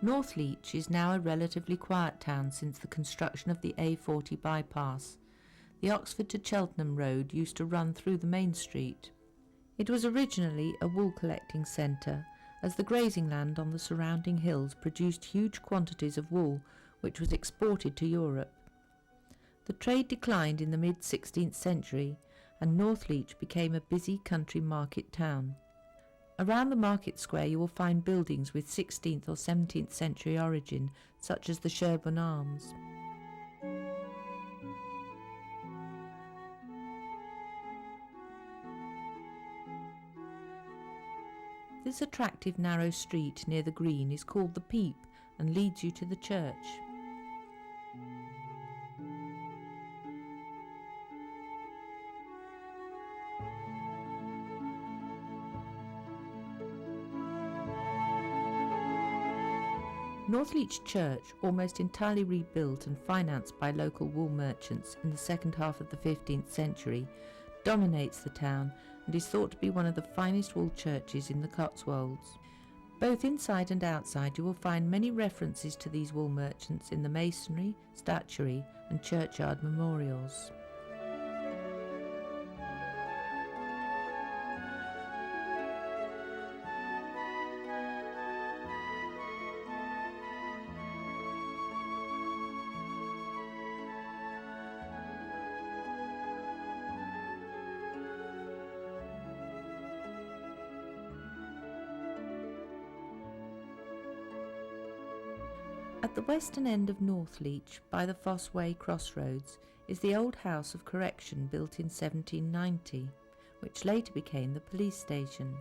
North Leach is now a relatively quiet town since the construction of the A40 bypass. The Oxford to Cheltenham road used to run through the main street. It was originally a wool collecting centre, as the grazing land on the surrounding hills produced huge quantities of wool, which was exported to Europe. The trade declined in the mid-16th century, and North Leach became a busy country market town. Around the market square you will find buildings with 16th or 17th century origin, such as the Sherborne Arms. This attractive narrow street near the green is called the Peep and leads you to the church. North Leach Church, almost entirely rebuilt and financed by local wool merchants in the second half of the 15th century, dominates the town and is thought to be one of the finest wool churches in the Cotswolds. Both inside and outside you will find many references to these wool merchants in the masonry, statuary and churchyard memorials. At the western end of North Leach, by the Foss Way crossroads, is the old House of Correction built in 1790, which later became the police station.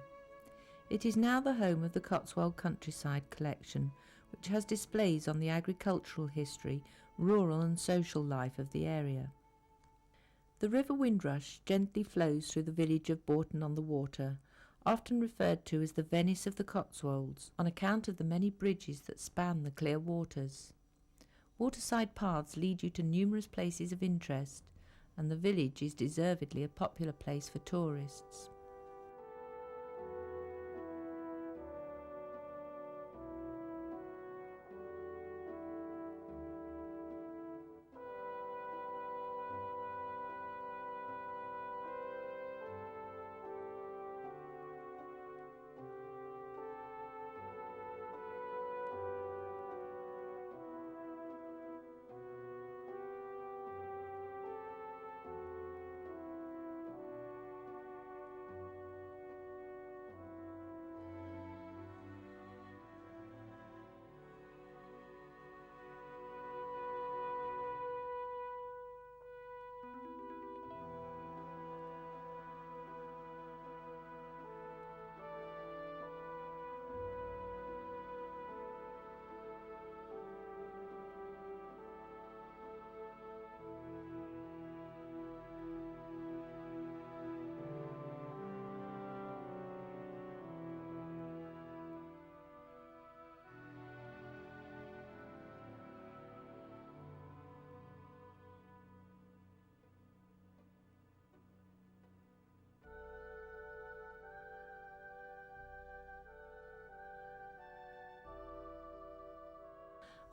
It is now the home of the Cotswold Countryside Collection, which has displays on the agricultural history, rural and social life of the area. The River Windrush gently flows through the village of Bourton-on-the-Water, often referred to as the Venice of the Cotswolds, on account of the many bridges that span the clear waters. Waterside paths lead you to numerous places of interest, and the village is deservedly a popular place for tourists.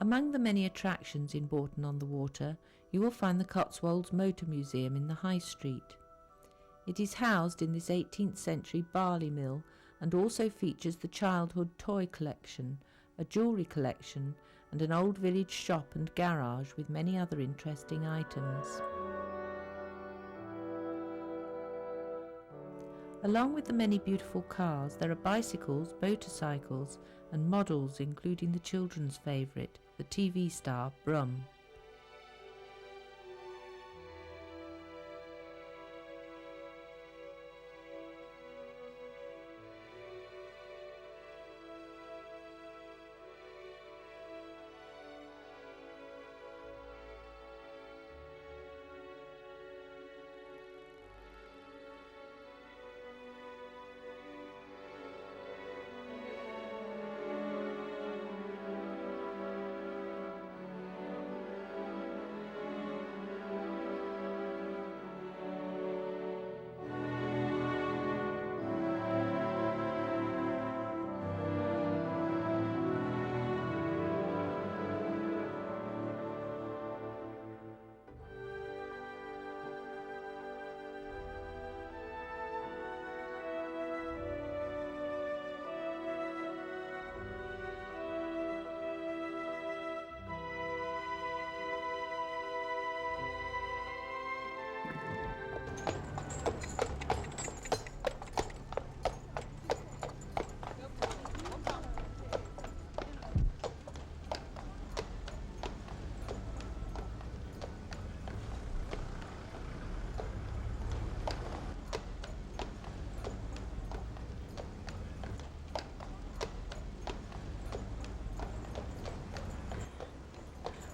Among the many attractions in Bourton-on-the-Water, you will find the Cotswolds Motor Museum in the High Street. It is housed in this 18th century barley mill and also features the childhood toy collection, a jewellery collection and an old village shop and garage with many other interesting items. Along with the many beautiful cars, there are bicycles, motorcycles and models, including the children's favourite, the TV star Brum.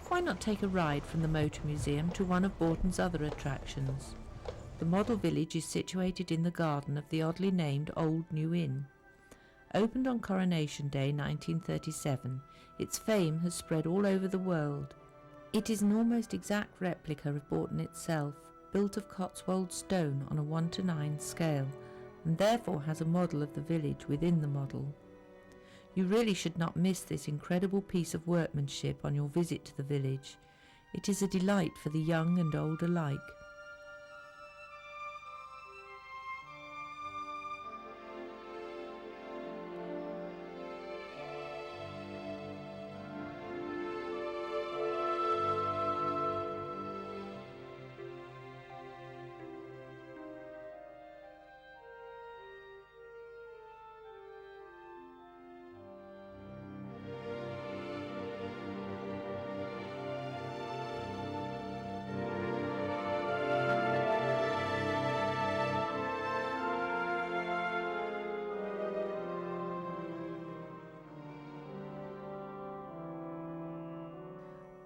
Why not take a ride from the Motor Museum to one of Bourton's other attractions? The model village is situated in the garden of the oddly named Old New Inn. Opened on Coronation Day 1937, its fame has spread all over the world. It is an almost exact replica of Bourton itself, built of Cotswold stone on a 1:9 scale, and therefore has a model of the village within the model. You really should not miss this incredible piece of workmanship on your visit to the village. It is a delight for the young and old alike.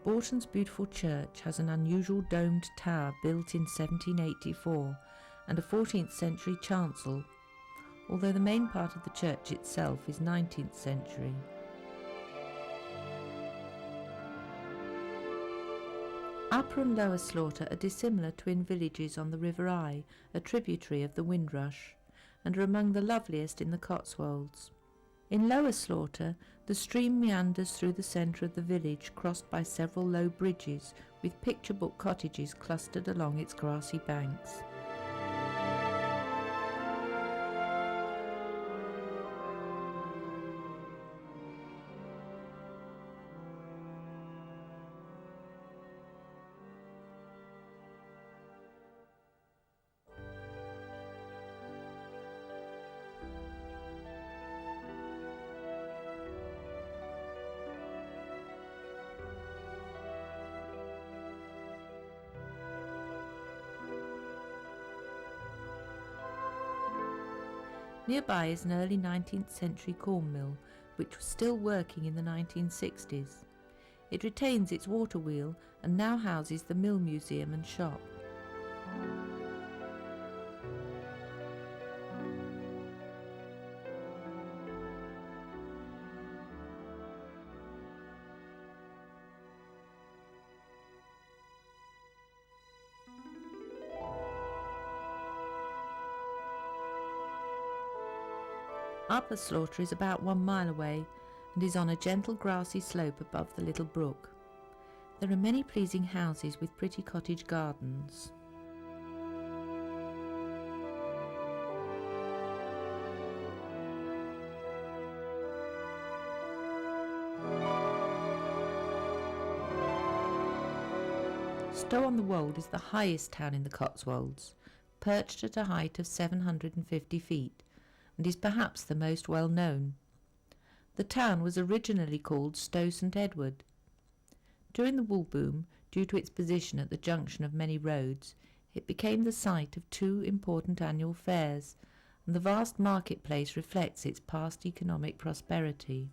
Bourton's beautiful church has an unusual domed tower built in 1784 and a 14th century chancel, although the main part of the church itself is 19th century. Upper and Lower Slaughter are dissimilar twin villages on the River Eye, a tributary of the Windrush, and are among the loveliest in the Cotswolds. In Lower Slaughter, the stream meanders through the centre of the village, crossed by several low bridges, with picture book cottages clustered along its grassy banks. Nearby is an early 19th century corn mill, which was still working in the 1960s. It retains its water wheel and now houses the mill museum and shop. Upper Slaughter is about 1 mile away, and is on a gentle grassy slope above the little brook. There are many pleasing houses with pretty cottage gardens. Stow-on-the-Wold is the highest town in the Cotswolds, perched at a height of 750 feet, and is perhaps the most well known. The town was originally called Stow St Edward. During the wool boom, due to its position at the junction of many roads, it became the site of two important annual fairs, and the vast marketplace reflects its past economic prosperity.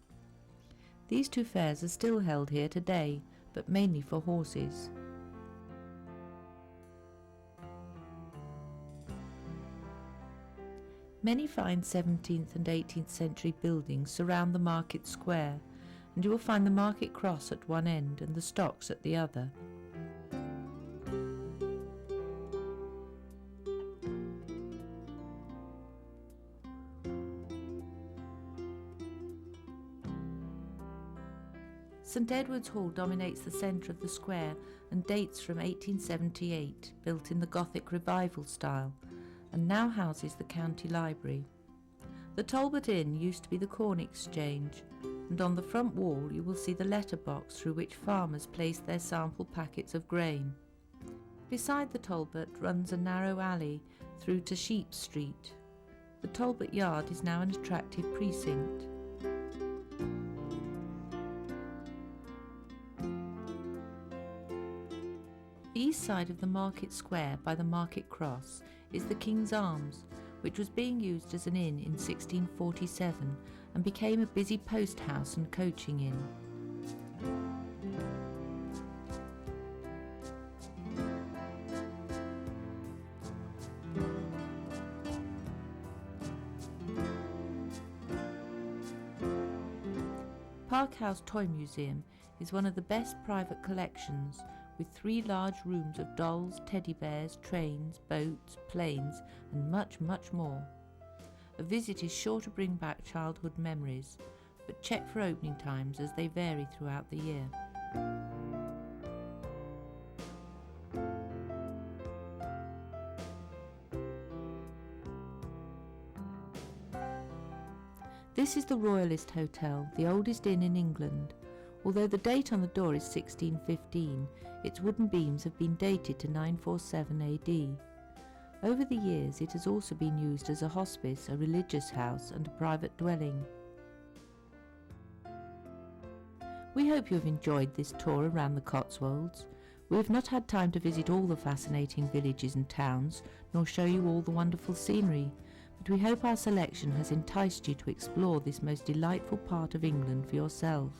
These two fairs are still held here today, but mainly for horses. Many fine 17th and 18th century buildings surround the market square, and you will find the market cross at one end and the stocks at the other. St Edward's Hall dominates the centre of the square and dates from 1878, built in the Gothic Revival style, and now houses the county library. The Talbot Inn used to be the corn exchange, and on the front wall you will see the letterbox through which farmers placed their sample packets of grain. Beside the Talbot runs a narrow alley through to Sheep Street. The Talbot Yard is now an attractive precinct. The east side of the market square by the market cross is the King's Arms, which was being used as an inn in 1647 and became a busy post house and coaching inn. Park House Toy Museum is one of the best private collections, with 3 large rooms of dolls, teddy bears, trains, boats, planes, and much, much more. A visit is sure to bring back childhood memories, but check for opening times as they vary throughout the year. This is the Royalist Hotel, the oldest inn in England. Although the date on the door is 1615, its wooden beams have been dated to 947 AD. Over the years it has also been used as a hospice, a religious house and a private dwelling. We hope you have enjoyed this tour around the Cotswolds. We have not had time to visit all the fascinating villages and towns, nor show you all the wonderful scenery, but we hope our selection has enticed you to explore this most delightful part of England for yourself.